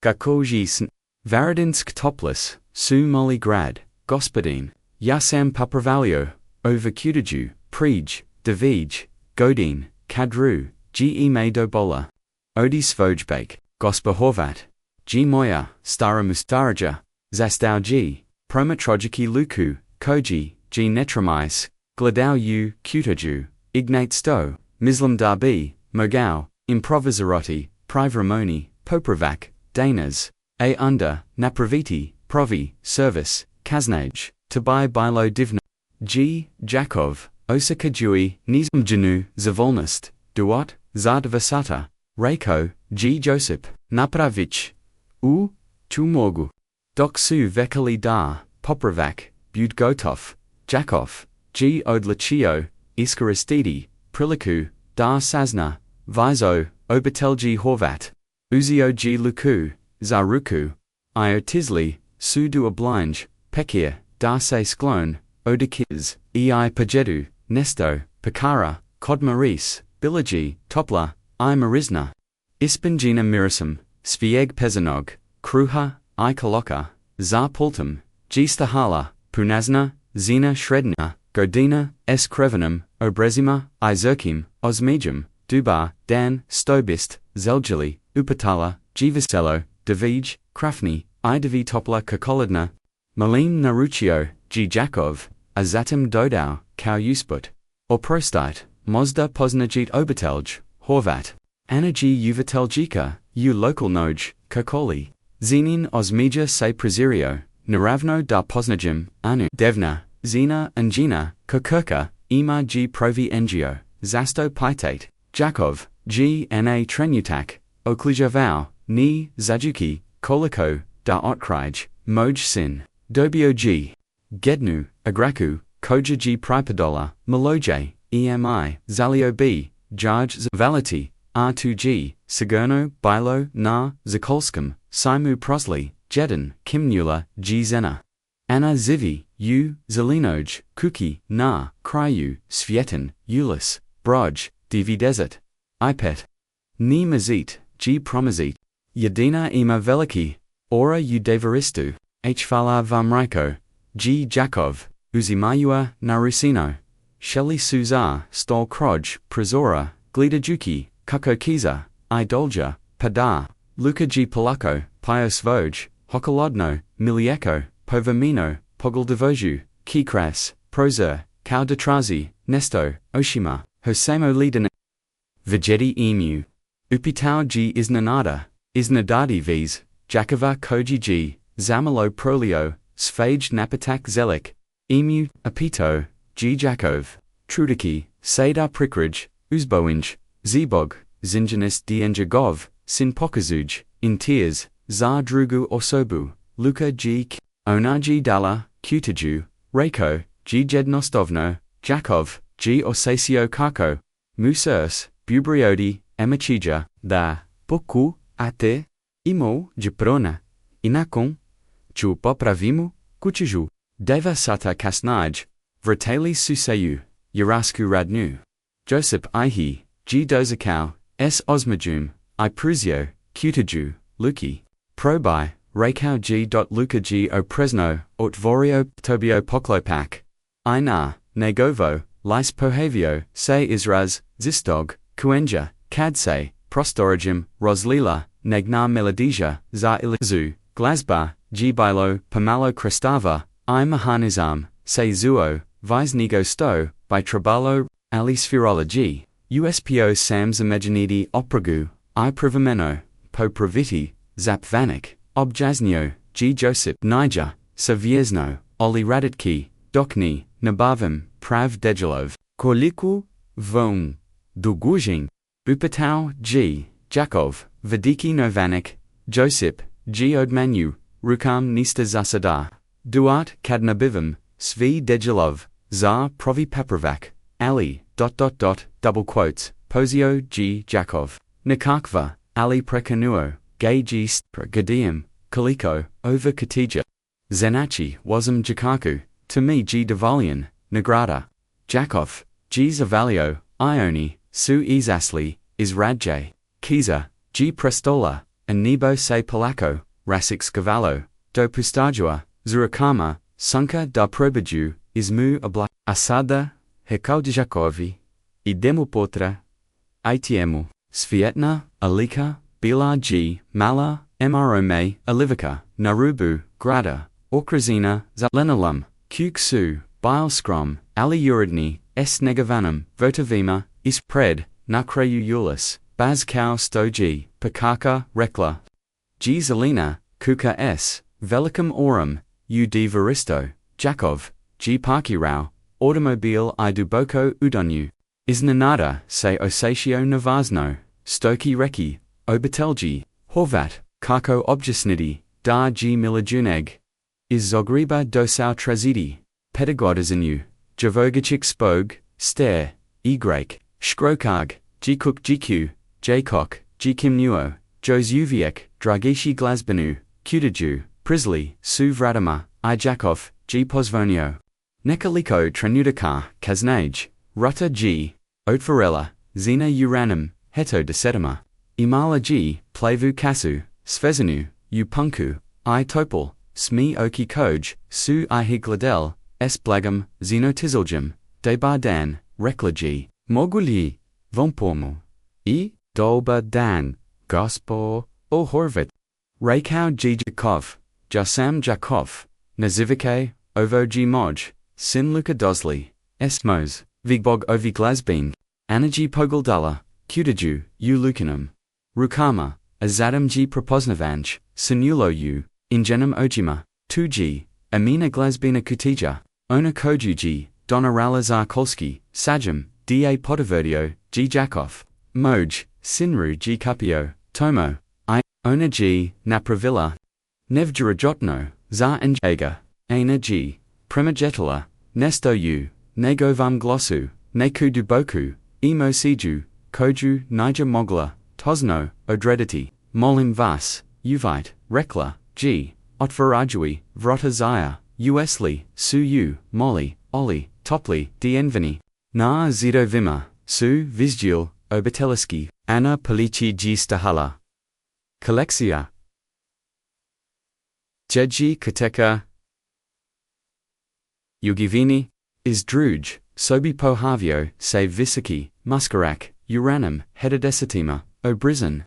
Kakoji sn. Varadinsk topless, su moli grad, gospodin, ja sam popravalio, overcutiju, prij, davij, godin, kadru, ge me dobola. Odi svojbake, gospohovat, g moja, stara mustaraja, zastau g, prometrojiki luku, koji, g netramais, gladau u, kutaju, ignate sto, mislam darbi, mogau, improvisaroti, privramoni, popravak, danas, a under, napraviti, provi, service, kaznaj, tabai bilo divna, g, jakov, osaka jui, nizmjanu, zavolnost, duot, zardavasata, Reiko, G. Josip, Napravich, U. Chumogu. Doksu Vekali da, Popravak, Bud Gotov, Jakov, G. Odlachio, Iskaristidi, Priliku, Da Sazna, Vizo, Obatelji Horvat, Uzio G. Luku, Zaruku, Iotisli, Sudu Oblinge, Pekir, Da Se Sklone, Odakiz, Ei Pajedu, Nesto, Pakara, Kodmaris, Bilaji, Topla, I Marizna, Ispingina Mirasum, Svieg Pezanog, Kruha, I Kaloka, Za Pultum, G Stahala, Punazna, Zina Shredna, Godina, S Krevenum, Obrezima, I Zerkim, Osmejum, Dubar, Dan, Stobist, Zeljali, Upatala, Givasello, Davij, Krafni, I Davi Topla Kokolidna, Malim Naruchio, G Jakov, Azatim Dodau, Kau Usput, or Prostite, Mozda Poznajit Obatelj, Horvat, Anaji Uvateljika, U local noj, Kokoli, Zenin Osmija se Prezirio, Naravno da Poznajim, Anu, Devna, Zina and Gina, Kokurka, Ima G Provi Ngio, Zasto Pitate, Jakov, G Na Trenutak, Oklijavau, Ni, Zajuki, Koliko, Da Otkrij, Moj Sin, Dobio G. Gednu, Agraku, Koja G Pripadola, Maloje, EMI, Zalio B, Jarj Zavaliti, R2G, Sigurno, Bilo, Na, Zakolskum, Simu Prosli, Jedin, Kimnula, G Zena. Anna Zivi, U, Zelinoj, Kuki, Na, Kryu, Svietin, Ulis, Broj, Divi Desert. Ipet. Ni Mazit, G Promazit. Yedina Ima Veliki, Ora Udevaristu, Hvala Vamriko, G Jakov, Uzimayua, Narusino. Shelley Suzar, Stol Kroj, Prizora, Glidajuki, Kukokiza, Idolja, Padar, Luka G Polako, Piosvoj, Hokolodno, Milieko, Povamino, Pogl Devoju, Kikras, Prozer, Kau Detrazi, Nesto, Oshima, Hosemo Lidan, Vegedi Emu, Upitau G Isnanada, Isnadadi Vs, Jakova Koji G, Zamalo Prolio, Svage Napatak Zelik, Emu, Apito, G Jakov, Trudiki, Sadar Prikrij, Uzboinj, Zebog, Zinjanis Dienjagov, Sin Pokazuj, In Tears, Zar Drugu Osobu, Luka G. Onaji Dala, Kutaju, Reiko, G Jednostovno, Jakov, G Osasio Kako, Musers, Bubriodi, Emachija, Da, Poku, Ate, Imo, Jiprona, Inakon, Chu Popravimu, Kuchiju, Deva Sata Kasnaj, Vratali Susayu, Yarasku Radnu, Josip Ihi, G Dozakau, S Osmajum, I Pruzio, Kutaju, Luki, Probi, Reikau G. Luka G. Opresno, Otvorio, Tobio Poklopak, Ina, Negovo, Lis Pohavio, Se Izraz, Zistog, Kuenja, Kadse, Prostorajim, Roslila, Negnar Melodija, Za Ilizu, Glazba, G. Bilo, Pamalo Krestava, I Mahanizam, Se Zuo, Visnigo Sto, by Trabalo, Ali Sphirology, USPO Sams Imaginidi Opragu, I Privameno, Po Praviti, Zapvanik, Objaznio, G. Josip Niger, Saviezno, Oli Raditki, Dokni, Nabavim, Prav Dejalov, Koliko, Von, Dugujin, Upatau, G. Jakov, Vadiki Novanik, Josip, G. Odmanu, Rukam Nista Zasada, Duart Kadnabivim, Svi Dejalov, Zar Provi Papravak, Ali, double quotes, Posio G. Jakov, Nikakva, Ali Prekanuo, Gay G. Gadium, Koliko, Over Katija, Zenachi, Wazam Jakaku, to me G. Devalian, Nagrada, Jakov, G. Zavalio, Ioni, Su Izasli, Izradje, Kiza, G. Prestola, and Nebo Se Polako, rasix cavallo, do pustajua, zurukama, sunka da probiju, izmu obla, asada, hekau djakovi, idemu potra, itemu, svietna, alika, bila g, mala, mrome, alivica, narubu, grada, okrazina, zalenalum, kuksu, bile scrum, aliuridni, s negavanum, votavima, is pred, nakrayu ulis, baz kau stoji, pakaka, rekla, g zelina, kuka s, velicum aurum, u divaristo, Jakov, g parkirau, automobile I duboko udonyu, iznenada, se osatio navazno, stoki reki, obitelji, horvat, kako objasnidi, da g milijuneg, is zogriba dosau trazidi, pedagodizinu, Djevojčica spog, stare, igračka, škrokag, gkuk gq, jakok, gkimnuo, jozuviek, dragishi glazbenu, kutaju, prisli, su vradima, Jakov, g pozvonio. Neka liko trenudaka, kaznage, ruta g, otvarela, zina uranum, heto desetima, imala g, plavu kasu, svezanu, upunku, I topol, smi oki koj, su I higladel, s blagam, zenotiziljum, debar dan, rekla g, mogulji, vompormu, I, dolba dan, gospo, o horvat, rakau g jakov, jasam jakov, nazivike, ovo g moj, sin luka dosli, esmos, vigbog ovi glazbin, anaji pogaldala, kutaju, u lucanum, rukama, azadam g propoznavanj, sinulo u, ingenum ojima, 2g, amina glazbina kutija, ona koju g, donirala zarkolski, sajam, da podaverdio, g jakov, moj, sinru g kupio, tomo, I, ona g, napravilla, nevjurajotno, za njega, ana g, premajetala, nesto u, negovam glossu, neku duboku, emo siju, koju nija mogla, tosno, odrediti, molim vas, uvite, rekla, g, otvarajui, vrota zaya, usli, su u, moli, oli, topli, dienveni, na zido vima, su vizgil, obiteliski, ana polici g stahala. Kolekcja. Jedji kateka. Ugivini, is druj, sobi pohavio, save visiki, muskarak, uranum, hedodesetima, obrizan.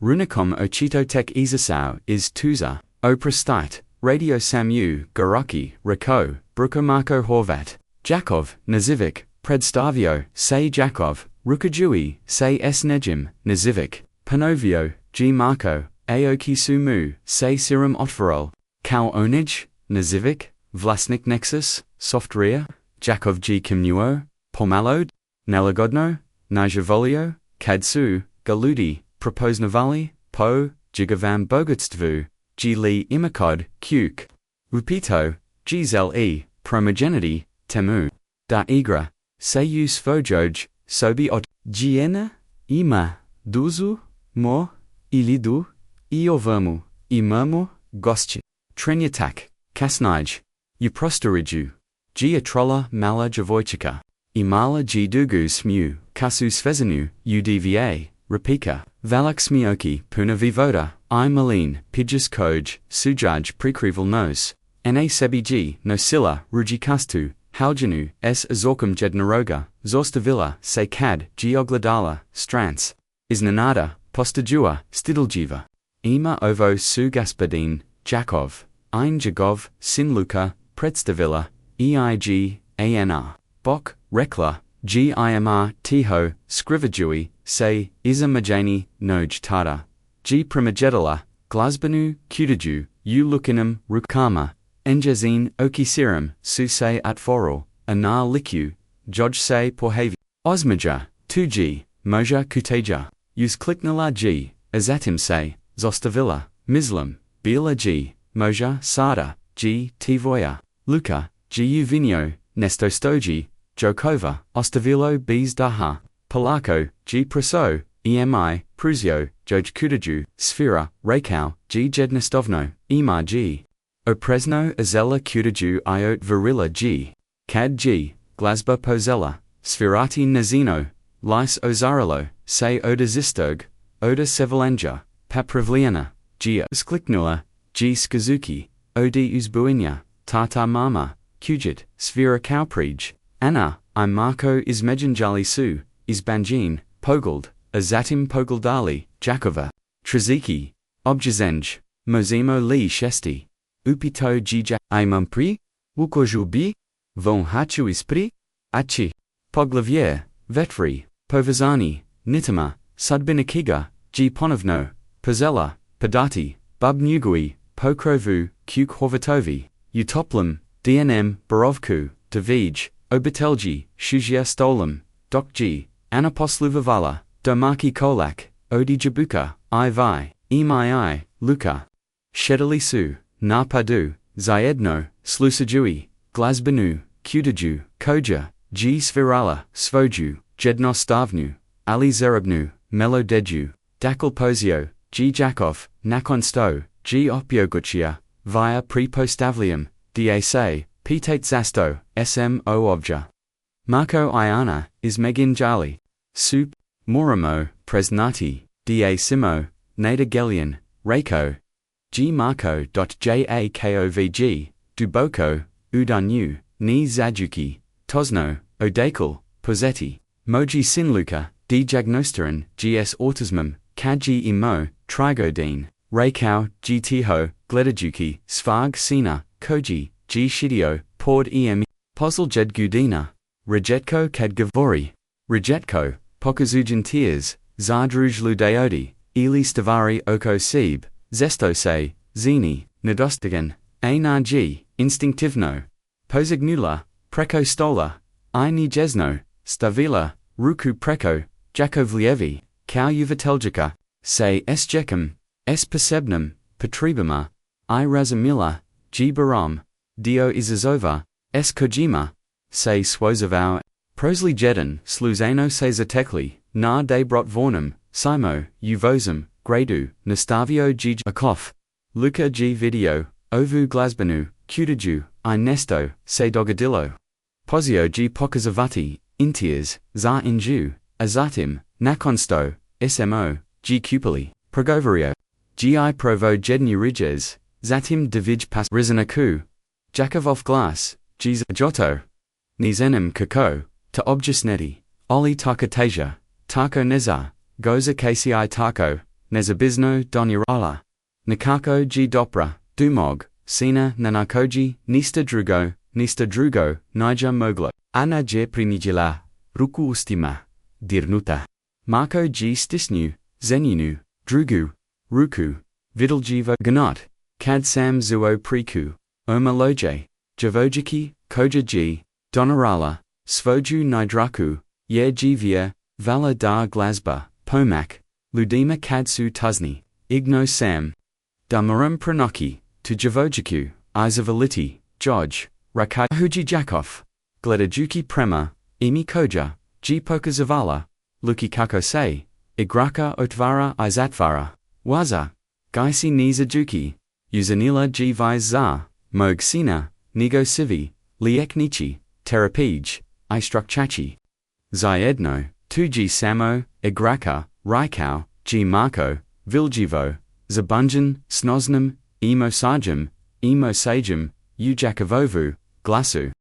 Runicom ochito tek izasau, is tuza, o prestite, radio samu, garoki, rako, brukomarko horvat, Jakov, nazivik, predstavio, say Jakov, rukajui, say s nejim, nazivik, panovio, g marko, aoki sumu, say serum otvarol, kau onij, nazivik, vlasnik nexus, softria, Jakov g kimnuo, pomalod, nalagodno, najavolio, kadsu, galudi, propoznavali, po, jigavam bogutstvu, g li imakod, kuk, upito, g zel e, promogenity, temu, da igra, seju svojoj, sobi od, giena, ima, duzu, mo, ilidu, iovermu, imermu, goschi, trenyatak, kasnij, uprostoriju, g atrola mala Djevojčica, imala g dugu smu, kasu svezanu, udva, rapika, valak smioki, puna vivoda, I malin, pidgis koj, sujaj prekrival nos, na sebi g, nosilla, rujikastu, haljanu, s azorkum jednaroga, zorstavilla, se kad, geogladala, strants, iznenada, postajua, stidiljiva, ima ovo su gaspadin, Jakov, ein jagov, sinluka, predstavilla, eig, anr, bok, rekla, gimr, tiho, skrivajui, se, izamajani, noj tada, g primajedala, glazbanu, kutaju, u lukinum, rukama, enjazin, okisirum, su se atforal, anar liku, joj se porhavi, osmaja, 2g, moja kuteja, us kliknala g, azatim se, zostavilla, mislam, bila g, moja sada, g tivoya, luka, gu vinio, nesto stoji, jokova, ostavilo bez daha, polako, g preso, emi, pruzio, joj kutaju, sfera, rakau, g jednestovno, ima g. Opresno azela kutaju iot virila g. Kad g, glazba pozela, sferati nazino, lis ozarilo, se oda zistog, oda sevalanja, papravliana, gia skliknula, G Skazuki, Od Uzbuinya, Tata Mama, Kujit, Sfera Kauprij, Anna, I Marko Izmejanjali Su, Izbanjin, Pogald, Azatim Pogaldali, Jakova, Trziki, Objazenj, Mozimo Li Shesti, Upito Jija, I Mumpri, Wukojubi, Von Hachu Ispri, Achi, Poglavier, Vetri, Povezani, Nitama, Sudbinakiga, G Ponovno, Pozella, Padati, Bub Nugui, Pokrovu, Kuk Horvatovi, Utoplam, DNM, Borovku, Davij, Obitelji, Shuzia Stolam, Dokji, Anaposluvavala, Domaki Kolak, Odi Jabuka, Ivai, Emii, Luka, Shedalisu, Napadu, Zayedno, Slusajui, Glazbanu, Kudaju, Koja, G Svirala, Svoju, Jedno Stavnu, Ali Zerabnu, Melodeju, Dakal Posio, G Jakov, Nakon Sto, G Opioguchia, via Prepostavlium, DAC, Pitate Zasto, SMO Obja. Marko Iana, Izmegin Jali, Sup, Moramo, Presnati, Da Simo, Nada Gelian, Reiko, G Marko.Jakovg, Duboko, Udanyu, Ni Zajuki, Tosno, Odakal, Pozetti, Moji Sinluka, D Jagnosterin, GS Autismum, Kaji Imo, Trigodine, Reikau, G Tiho, Gledajuki, Svag Sina, Koji, G Shidio, Pord Em, Posel Jed Gudina, Rejetko Kadgavori, Rejetko, Pokazujan Tears, Zadruj Ludeodi, Eli Stavari Oko Seb, Zestose, Zini, Nadostigan, Anarji, Instinktivno, Pozignula, Preko Stola, I Nijesno, Stavila, Ruku Preko, Jakovlievi, Kau Uvateljica, Se S Jekum, S Posebnum, Petribama, I Razamila, G Baram, Dio Izazova, S Kojima, Se Swozavau, Prosli Jedan, Sluzano Se Zatekli, Na de Brot Vornum, Simo, Uvozum, Gradu, Nastavio G Akov, Luka G Video, Ovu Glazbanu, Kudaju, I Nesto, Se Dogadillo, Pozio G Pokazavati, Intiers, Za Inju, Azatim, Nakonsto, SMO, G Kupali, Progovario, Gi Provo Jednu Riges, Zatim Davij Pas Rizanaku, Jakovov Glass, G Joto, Nizenim Kako, Ta Objasneti, Oli Takatasia, Tako Neza, Goza KCI Tako, Nezabizno Donirala, Nikako G Dopra, Dumog, Sina Nanakoji, Nista Drugo, Nija Moglo, Ana Je Prinijila, Ruku Ustima, Dirnuta, Marko G Stisnu, Zeninu, Drugu, Ruku, Vidaljivo Ganot, Kad Sam Zuo Priku, Oma Loje, Djevojčiki, Koja G, Donirala, Svoju Nidraku, Ye Gvia, Vala da Glazba, Pomak, Ludima Kadsu Tuzni, Igno Sam, Damarum Pranoki, to Djevojčiku, Izavaliti, Joj, Rakahuji Jakov, Gledajuki Prema, Emi Koja, G Pokazavala, Luki Kakose, Igračka Otvara Izatvara, Waza, Gaisi Nizajuki, Uzanila G Viza, Mog Sina, Nigo Sivi, Liek Nichi, Terapij, Istrukchachi, Zayedno, 2G Samo, Igračka, Raikau, G Marko, Viljivo, Zabunjan, Snoznam, Emo Sajam, Ujakovovu, Glasu,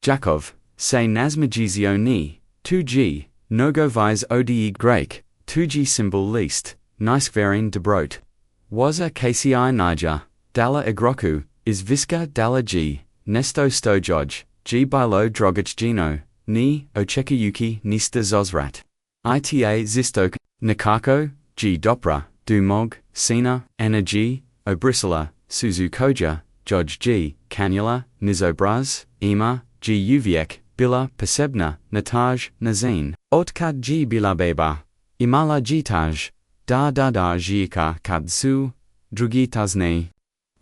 Jakov, Se Nazmagizio Ni, 2G, Nogoviz Ode Grake, 2G Symbol Least, Niskvarin Debrot, Waza KCI Niger, Dala Igroku, Izviska Dala G, Nesto Stojoj, G Bilo Drogic Gino, Ni, Ochekayuki Nista Zozrat, ITA Zistok, Nikako, G Dopra, Dumog, Sina, Anna G, Obrisala, Suzu Koja, Joj G, Canula, Nizobraz, Ema, G Uviek, Bila, Posebna, Nataj, Nazin, Otkad G Bilabeba, Imala Jitaj, Da Jika Kadsu, Drugitazne,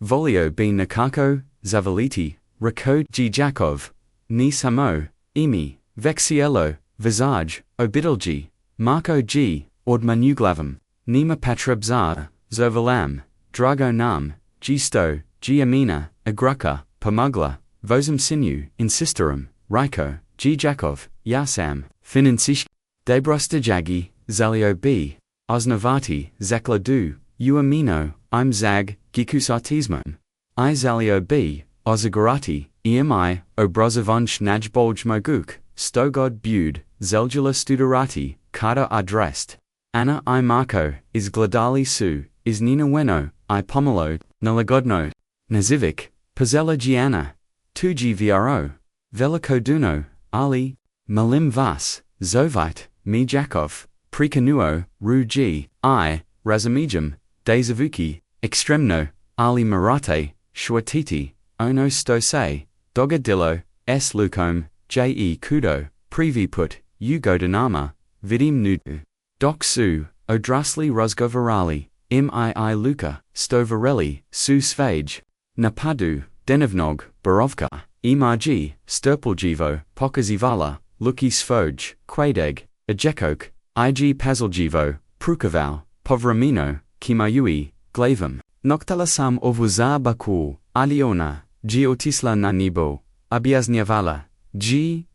Volio B Nikako, Zavaliti, Rakod G Jakov, Ni Samo, Emi, Vexiello, Visage, Obidalji, Marko G, Ordmanuglavam, Nima Patrabzar, Zovalam, Drago Nam, G Sto, G Amina, Igračka, Pomugla, Vozum Sinu, Insistorum, Raiko, G Jakov, Yasam, Finansish, Debrostajagi, Zalio B, Osnovati, Zakladu, u amino, im zag, gikus autismom. I zalio b, ozagarati, emi, obrozavonch najbolj moguk, stogod bud, zeljula studerati, kada adrest. Anna I Marco, is gladali su, is Nina Weno, I pomelo, nalagodno, nazivic, Pazella Gianna, tuji vro, velikoduno, ali, malim vas, zovite, mi jakov, prikanuo, ruji, I, razamijum, dezavuki, extremno, ali marate, shwatiti, ono stose, dogadillo, s lucom, je kudo, priviput, ugodinama, vidim nudu. Doc su, odrasli rozgovarali, mii luka, stovarelli, su svage, napadu, denevnog, borovka, imarji, sturpeljivo, pokazivala, luki svoj, quadeg, ejekok, ig pazaljivo, prukavau, povramino, kimayui, glavum, noktalasam ovuza bakul, aliona, otisla na nibo, abiazniavala,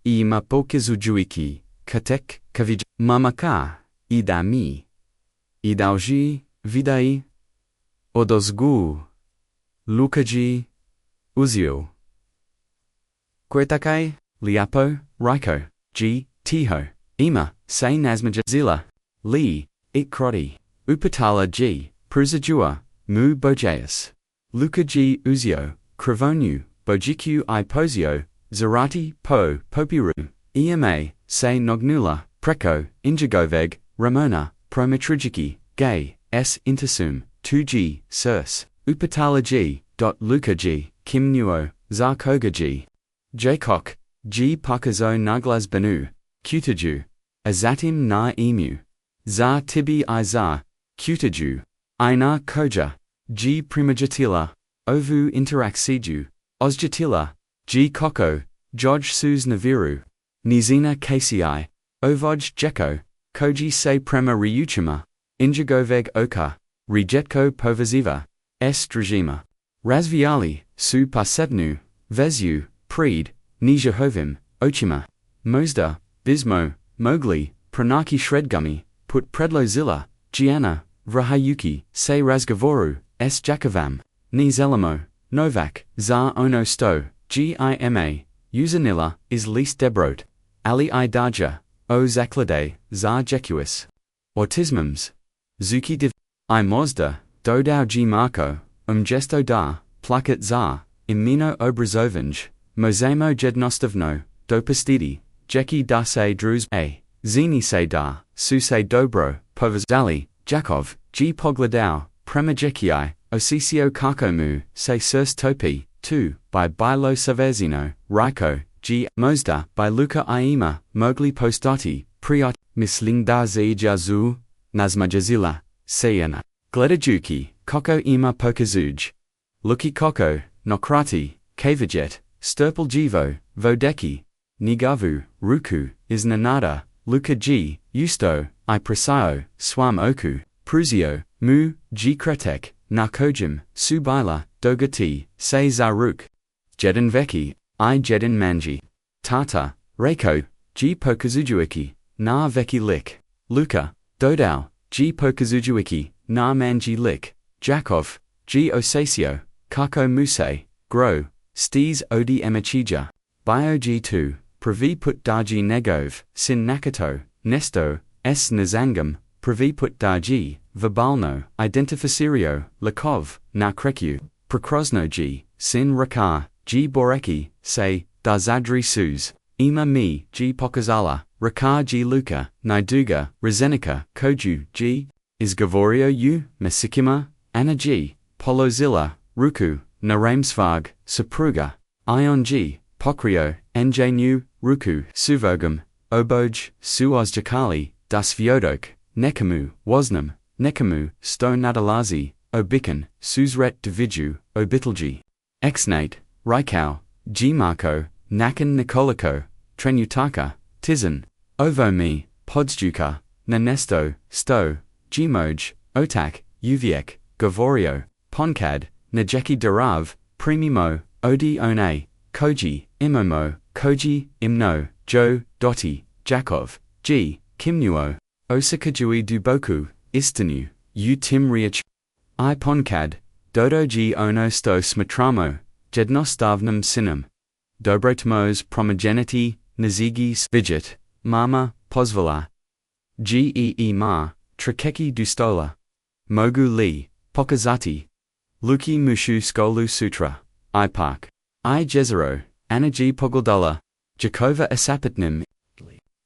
ima pokazujuiki, katek, kavij, mamaka, idami, idauji, vidai, odozgu, lukaji, uzio. Quetakai, liapo, riko, tiho, ima, say nazmajazila, li, ikroti, upatala pruzajua, mu bojaeus, lukaji uzio, krivonu, bojiku I posio, zarati po, popiru, ema, say nognula, preko, injagoveg, ramona, prometrijiki, gay, s intersum, 2g, surs, upatala luka kim nuo, zarkoga jakok, pokazo naglas benu, kutaju, azatim na emu, za tibi I za, kutaju, ina koja, primajatila, ovu interaxiju, ozjatila, koko, joj sus naviru, nizina kci, ovoj jeko, koji se prema riuchima, injagoveg oka, rijetko povaziva, drajima, razviali, su pasebnu, vezu, pred, nijahovim, ochima, mozda, bismo, mogli, pranaki shredgummy, put predlozilla, gianna, vrahayuki, se razgavoru, jakovam, ni zelamo, novak, za ono sto, gima, usanilla, is least debrot, ali I daja, o zaklade, za jekuis. Autismums. Zuki div. I mozda, dodao marco, gesto da, plakat za, imino obrazovanj, mozemo jednostovno, dopastidi, jeki da se druz a, zini se da, su se dobro, povazali, jakov, pogladao, premajekii, osisio kakomu, se surs topi, tu, by bilo savezino, riko, mozda, by luka iema, mogli postati, priot, mislingda zajazu, nazmajazila, sayana, gledajuki, koko ima pokazuj, luki koko, nokrati, kavajet, sturpeljivo, vodeki, nigavu, ruku, iznanada, luka usto, I presio, swam oku, pruzio, mu, kretek, narkojim, subila, dogati, se zaruk, jedin veki, I jedin manji, tata, reiko, pokazujuiki, na veki lik, luka, dodao, pokazujuiki, na manji lik, jakov, osasio, kako muse, gro, stes odi emachija, bio g2, pravi put daji negov, sin nakato, nesto, s nazangam, pravi put daji, verbalno, identificario, lakov, na kreku, prokrosno sin rakar, boreki, se, da zadri sus, ima mi, pokazala, rakar luka, niduga, rezenika, koju, izgavorio u, mesikima, ana polozilla, ruku, naramsvag, supruga, ion pokrio, nu, ruku, suvogum, oboj, suozjakali, das vyodok, nekamu, wasnam, nekamu, sto nadalazi, obikan, susret dviju, obitlji, exnate, rikau, marco, nakan nikoliko, trenutaka, tizan, ovomi, podsjuka, nanesto, sto, moj, otak, uviek, govorio, ponkad, najeki darav, primimo, odi one, koji, imomo, koji, imno, doti, jakov, kimnuo, osakajui duboku, istanu, u tim riach, I ponkad, dodoji ono sto smatramo, jedno stavnem synem. Dobrotmos promogeniti, nazigi svidjet, mama, pozvala. Gee ma, trakeki dustola. Mogu li, pokazati. Luki mushu skolu sutra, I park. I jezero, anaji pogoldala. Jakova asapatnim.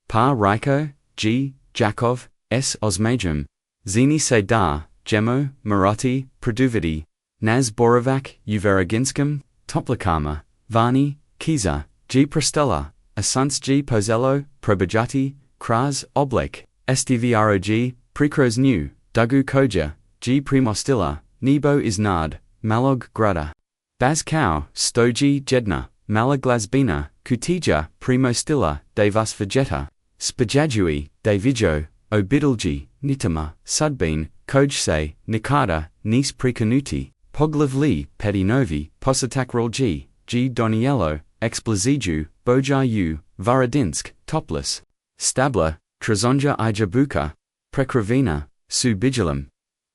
Pa Riko, G. Jakov, S. Osmajum. Zini se da, Jemo, Marati, Produvidi. Naz Borovak, Uveraginskam, Toplakama, Vani, Kiza, G. Prostella, Asuns G. Pozello, Probajati, Kraz, Oblek, Stvrog, Prekros New, Dugu Koja, G. Primostilla, Nebo Isnard, Malog Grada. Bazkau, Stoji Jedna, Malaglazbina, Kutija, Primostilla, Devas Vegeta, Spajajui, Davijo, Obidalji, Nitama, Sudbean, Kojse, Nikada, Nis Prekanuti, Poglavli, Pedinovi, Posatakrolji, G. Doniello, Explaziju, Bojayu, Varadinsk, Topless, Stabler, Trezonja Ijabuka, Prekravina, Subigilam,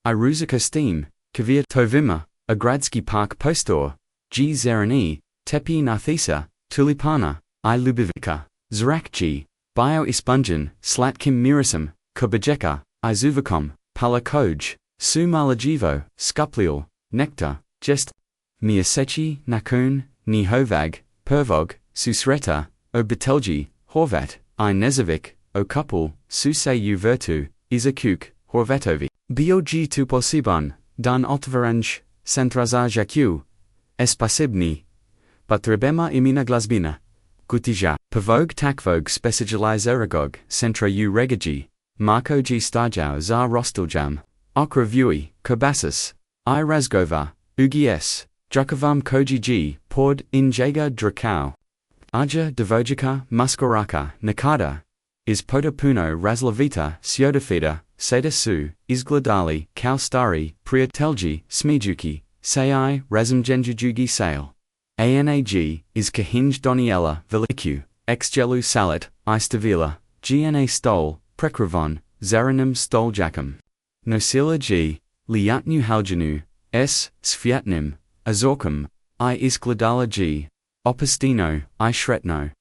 Iruzika Steam, Kavir Tovima, Agradsky Park Postor, G. Zerani, Tepi Nathisa, Tulipana, I Lubivika, Zrakji, Bio Ispunjan, Slatkim Mirisam, Kubajeka, Izuvakom, Pala Koj, Sumalajivo, Skuplial, Nectar, Jest, Miasechi, Nakun, Nihovag, Pervog, Susreta, Obitelji, Horvat, I Nezovic, Okupul, Susei Uvertu, Izakuk, Horvatovi. Bog tu posibon, dan otvaranj, centraza jaku, espasibni. Patrebema imina glazbina. Kutija, Pavog takvog specializeragog, centra u regaji, Marko G. Starjau za rostiljam, Okravui, Kobasis, I Razgova, Ugs, Drukovam Koji G. Pod in Jaga Drakau. Aja Djevojčica, Muskoraka, Nakada. Is Potopuno Razlavita, Syodafida, Seda Su, Izgladali, Kau Stari, Priatelji, Smijuki, Sai, Razumgenjujugi Sale. Anag, is Kahinj Doniela, Veliku, Xgelu Salat, Istavila, Gna Stol, Prekravon, Zaranum Stoljakam. Nosila G, Liatnu Haljanu, S. Sviatnim, Azorkam, I Iskladala G. Opistino, I Shretno.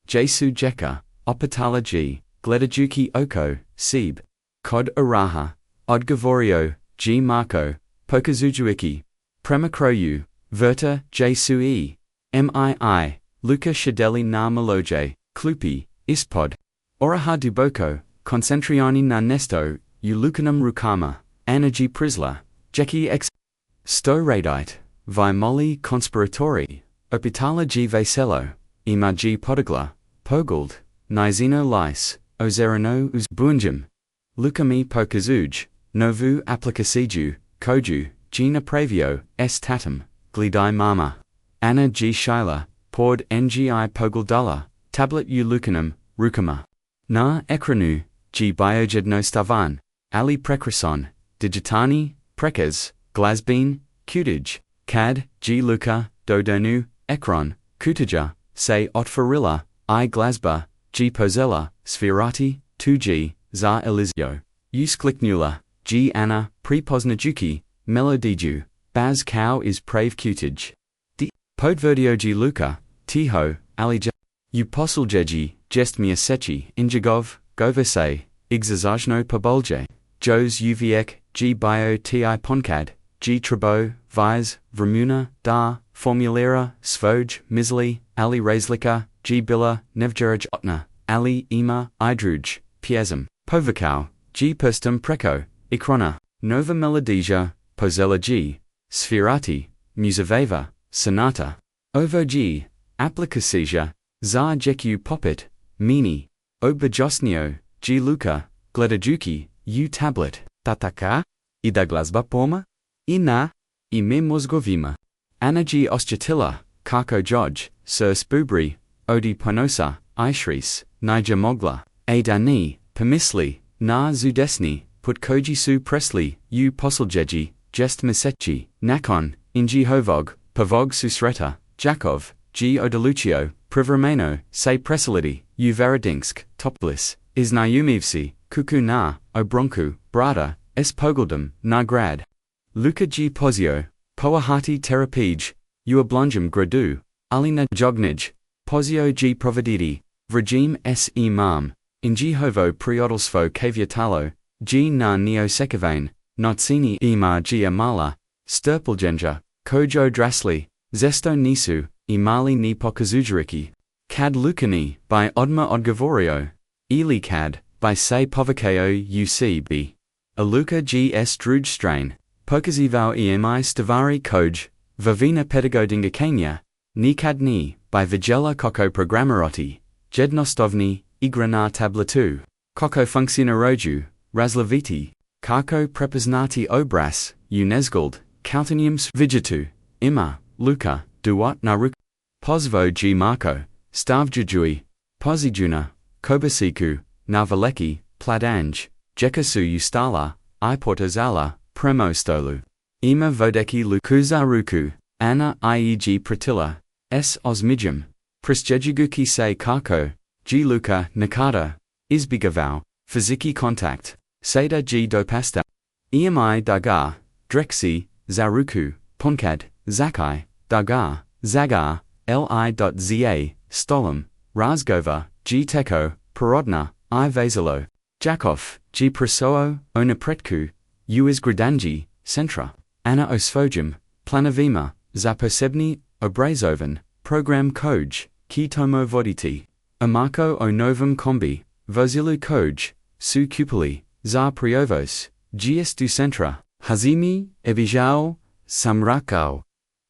Jesu Jeka, Opatala G. Gledajuki Oko, Seb. Kod Araha, Odgavorio, G. Marco, Pokazujuiki. Premakroyu, Verta, Jesu E. Mii, Luka Shadeli na Maloje, Klupi, Ispod. Oraha Duboko, Concentriani na Nesto, Ulukanum Rukama, Anaji Prisla, Jeki X. Sto Radite, Vimoli Conspiratori, Opitala G. Vaselo, Ima G. Podagla, Pogald, Nizino Lice, Ozerano Uz Bunjum. Lukami Pokazuj, Novu Aplicasiju, Koju, Gina Pravio, S. Tatum, Glidai Mama. Anna G. Shaila, Pord Ngi Pogaldala, Tablet U Lucanum, Rukama. Na Ekranu, G. Biojedno Stavan, Ali Prekrison, Digitani, Prekaz, Glazbin, Kutij, Kad, G. Luka, Dodonu, Ekron, Kutija, Se Otfarilla, I. Glazba, G. Pozella, Svirati, 2G, Za Elizio, Uskliknula, G. Anna, Prepoznajuki, Melodiju, Baz Cow is Prave Kutij. D. Podverdioji Luka, Tiho, Ali J. Uposuljeji, Jestmia Sechi, Injagov, Govese, Igzazajno Pobolje, Jos Uviek, G. Bio Ti Ponkad, G. Trabo, Vise, Vramuna, Da, Formulera, Svoj, Misli, Ali Razlika, G. Billa, Nevjeraj Otna, Ali Ima, Idruj, Piazm, Povakau, G. Perstum Preko, Ikrona, Nova Melodija, Pozella G. Svirati, Musaveva, Sonata, Ovo G. Aplicasija, Za Jeku Popit, Mini, Obajosnio, G. Luka, Gledajuki, U Tablet, Tataka, Ida Glazba Poma, Ina, Ime Mozgovima. Anaji Ostjatilla, Kako Joj, Sir Spubri, Odi Ponosa, Ishris, Nija Mogla, Adani, Permisli, Na Zudesni, Put Kojisu Presley, U Poseljeji, Jest Misechi, Nakon, Inji Hovog, Pavog Susreta, Jakov, G. Odelucio, Privrameno, Se Presolidi, U Varadinsk, Toplis, Is Nayumivsi, Kuku Na, Obronku, Brada, S. Pogaldum, Na Grad. Luka G. Pozio, Poahati Terapij, Uoblunjum Gradu, Alina Jognij, Pozio G. Provediti, Vrajim S. Imam, Injihovo Priodolsvo Kaviatalo, G. Na Neosekavane, Notsini Ima G. Amala, Sturpelgenja, Kojo Drasli, Zesto Nisu, Imali ni Pokazujuriki, Kad Lukani, by Odma Odgavorio, Eli Kad, by Se Povakeo UCB, Aluka G. S. Drujstrain, Pokazivao EMI Stavari Koj, Vavina Pedagodinga Kenya, Nikadni, by Vigela Koko Programmeroti, Jednostovni, Igrana Tablatu, Koko Funkcionaroju, Razlaviti, Kako Prepoznati Obras, Unesgold, Kautanium Vigitu, Ima, Luka, Duat Naruk, Pozvo G. Marco, Stavjujui, Pozijuna, Kobasiku, Navaleki, Pladanj, Jekasu Ustala, Iportazala, Premostolu, Ima Vodeki Lukuzaruku, Anna Ieg Pratilla, S. Osmijum, Prisjejiguki Se Kako, G. Luka Nakata, Izbigavau, Fiziki Contact, Seda G. Dopasta, EMI Dagar, Drexi, Zaruku, Ponkad, Zakai, Dagar, Zagar, Li.za, Stolum, Razgova, G. Teko, Porodna, I. Vasilo, Jakov, G. Prasoo, Onapretku, Uis Gridanji, Centra, Anna Osfojum, Planavima, Zaposebni, Obrazovan, Program Koj, Kitomo Voditi, Amako o Novum Kombi, Vozilu Koj, Su Kupali, Za Priovos, Gs du Centra, Hazimi, Evijao, Samrakao,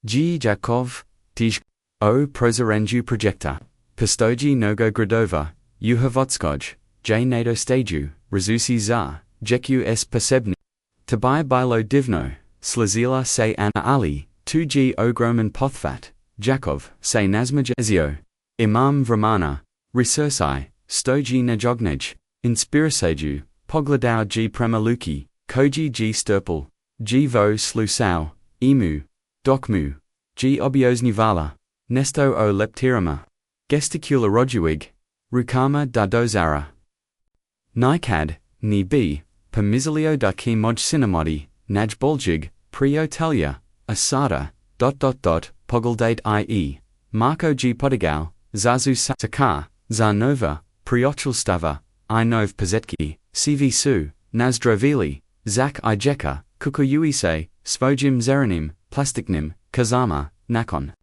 G. Jakov, Tij, O. Prozarenju Projecta, Pistoji Nogo Gradova, Uhavotskoj, J. NATO Staju, Razusi Za, Jeku S. Posebni, Tabai Bilo Divno, Slazila Se Anna Ali, 2G Ogroman Pothvat, Jakov, Se Nazmaj Imam Vramana, Resursai, Stoji Najognej, Inspirasaju, Pogladau G. Premaluki, Koji G. Sturpel, G. Vo Slusau, Emu, Dokmu, G. Obiosnivala, Nesto o Leptirama, Gesticula Rojuig, Rukama da Dozara, Nikad, Ni B, Pamizilio da Ki Moj Cinemodi, Naj Boljig, Prio Talia, Asada, Pogaldate IE, Marco G. Podigau, Zazu Sakar, Zarnova, Priochulstava, I Nov Pazetki, CV Su, Nazdrovili, Zak Ijeka, Kukuyuise, Svojim Zeranim, Plastiknim, Kazama, Nakon.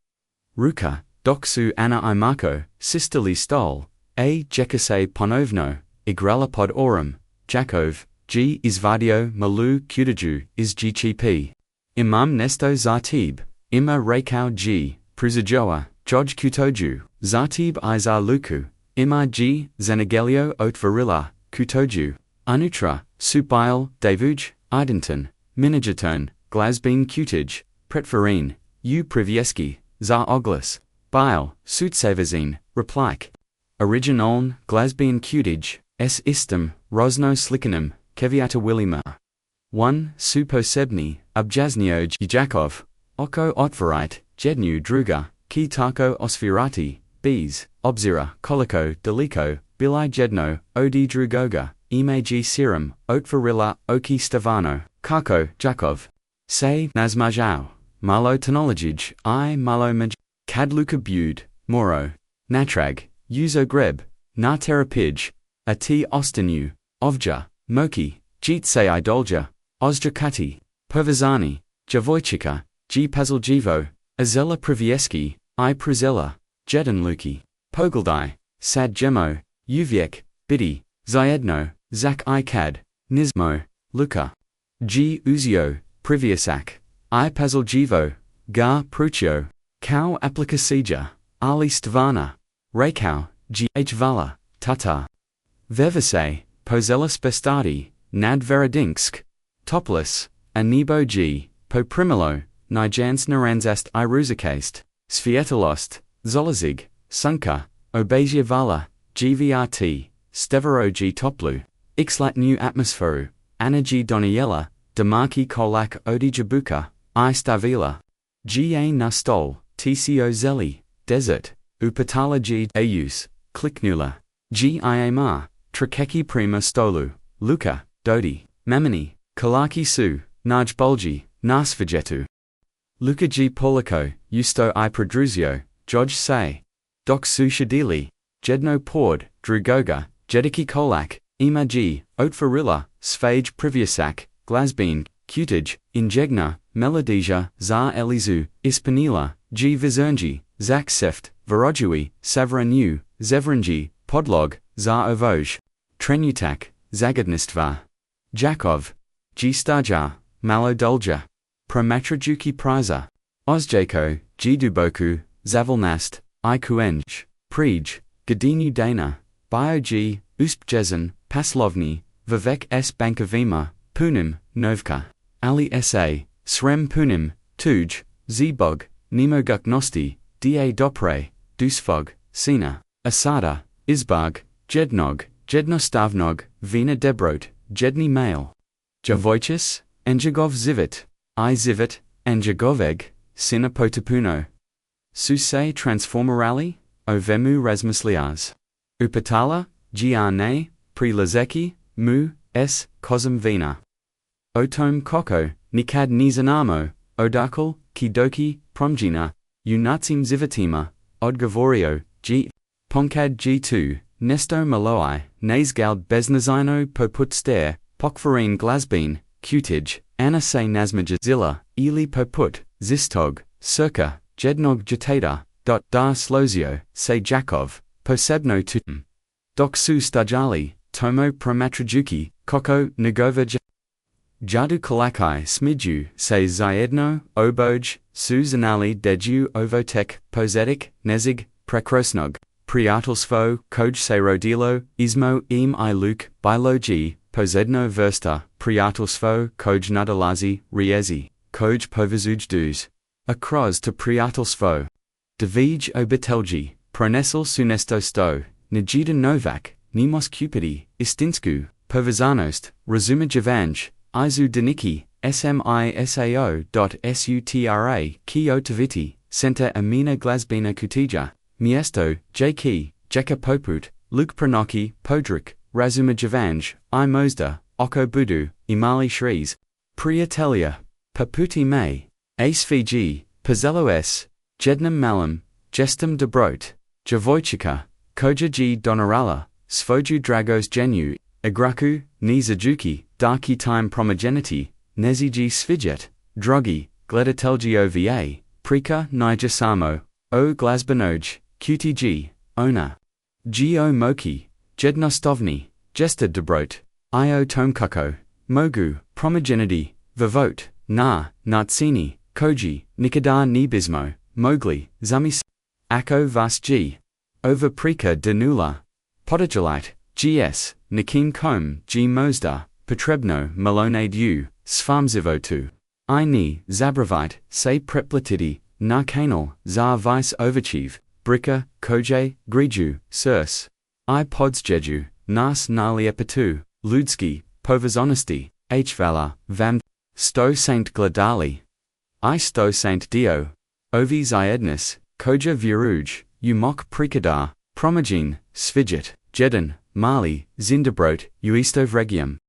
Ruka, Doksu Anna I Marco, Sistali Stol, A. Jekase Ponovno, Igralapod Aurum, Jakov, G. Izvadio Malu Kudaju, Izgp. Imam Nesto Zartib, Ima Rakau G. Pruzajoa, Joj Kutoju, Zartib Izar Luku, Ima G. Zenegelio Otvarilla, Kutoju, Anutra, Supail, Davuj, Identon, Minijaton, Glasbean Kutij, Pretfarine, U. Privieski, Zar Oglis, Bile, Sutsavazine, Replike. Originaln, Glasbean Kutij, S. Istem, Rosno Slikinem, Keviata Willima. 1. Suposebni, Abjaznio Jakov, Oko Otvarite, Jednu Druga, Ki Tako Osvirati, Bees, Obzira, Koliko, Deliko, Bilai Jedno, Odi Drugoga, Imag Serum, Otvarilla, Oki Stavano, Kako, Jakov. Se, Nazmajau, Malo Technologij, I. Malo Maj, Kadluka Bud, Moro, Natrag, Uzo Greb, Na Terapij, Ati Ostinu, Ovja, Moki, Jitse Idolja, Ozjakati, Povezani, Djevojčica, G. Pazaljivo, Azela Privieski, I. Pruzella, Jedan Luki, Pogaldai, Sad Gemo, Uviek, Biti, Zajedno, Zak Ikad, Nizmo, Luka. G. Uzio, Priviesak, I. Pazaljivo, Ga Pruchio, Kau Aplikasija, Ali Stvana, Rakau, G. H. Vala, Tata. Vevase, Pozela Spestati, Nad Verodinsk, Topolis, Anibo G. Poprimilo, Nijans Naranzast I Ruzakast, Svietalost, Zolazig, Sunka, Obezia Vala, GVRT, Stevero G. Toplu, Ixlat New Atmosferu, Anna G. Doniela, Damaki Kolak Odi Jabuka, I Stavila, Ga Nastol, TCO Zeli, Desert, Upatala G. Ayus, Kliknula, G. Iamar, Trakeki Prima Stolu, Luka, Dodi, Mamani, Kalaki Su, Naj Bulgi, nas djetetu. Luka G. Poliko, Justo I Prodruzio, Joj se. Dok su shadili, jedno pord, drugoga, jediki kolak, ima G, otvarila, svage privyasak, glazbin, kutij, injegna, melodija, za elizu, ispanila, G. vizernji, zak seft, virojui, savranju, zevranji, podlog, za ovoj. Trenutak, zagadnistva. Jakov, G. staja, malo dulja. Promatrajuki priza. Ozjako, G. duboku, zavolnast, I kuenj. Prij, Gadinu dana, bio G. Uspjezen, paslovni, vivek s bankovima, punim, novka. Ali sa, srem punim, tuj, zbog, nemoguknosti, da dopre, dusfog, sina, asada, izbag, jednog, jednostavnog, vina debrot, jedni mail. Djevojčica, Njegov zivit, I zivit, Njegoveg, sina potapuno. Suse transformerali, ovemu razmisliaz. Upatala, giane, prilazeki, mu, s, kozum vina. Otom koko, nikad nizanamo, odakal, kidoki, promjina, unatsim zivitima, odgovorio, g. Ponkad g2, nesto maloi, nazgal beznazino poput stare, pokvarin glazbin, kutij, anase nazmajazilla, ili poput, zistog, circa, jednog djeteta, da slozio, se Jakov, posebno tutum. Dok su stajali, tomo promatrajuki, koko, negova jadu kalakai smidju, se zajedno, oboj, su zanali deju ovotek, pozetic, nezig, prekrosnog, priatelstvo, koj se rodilo, izmo im I luke, biologi, pozedno versta, priatelstvo, koj nadalazi, riezi, koj povezuj dus. Akroz to priatelstvo. Dvij obitelji, pronesel sunesto sto, najida novak, nemos cupidi, istinsku, povezanost, razuma javanj, izu deniki, smisao.sutra, ki otaviti, senta amina glazbina kutija, miesto, jki, jeka poput, luke pranoki, podrik, razuma javanj, I mozda, oko budu, imali shrees, priatelia, paputi me, svg, pazelo s, jednam malam, gestem dobrot, Djevojčica, koja g donirala, svoju dragos genu, igračku, ni zajuki, darki time promogeniti, nezigi svijet, drogi, gledatelji ova, prika nija samo, o glazbanoj, qtg, ona. Go moki, jednostovni, gesta dobrot, io tomkuko, mogu, promogenity, vivot, na, natsini, koji, nikada nibismo, mogli, zamis, ako vas g. Over prika denula. Podajalite, gs, nikin kom, g mozda, potrebno, malonade sfarmzivotu. I ni, zabravite, se preplatidi, na kanal, za vice overchieve, brika, koje, griju, sirs. I podsjeju, nas naliepetu, ludski, povezanosti, hvala, vam, sto saint gladali. I sto saint dio. Ovi zajednis, koja viruj, umok prikadar, promogin, svijet, jedan, mali, zindabrot, uistov regium.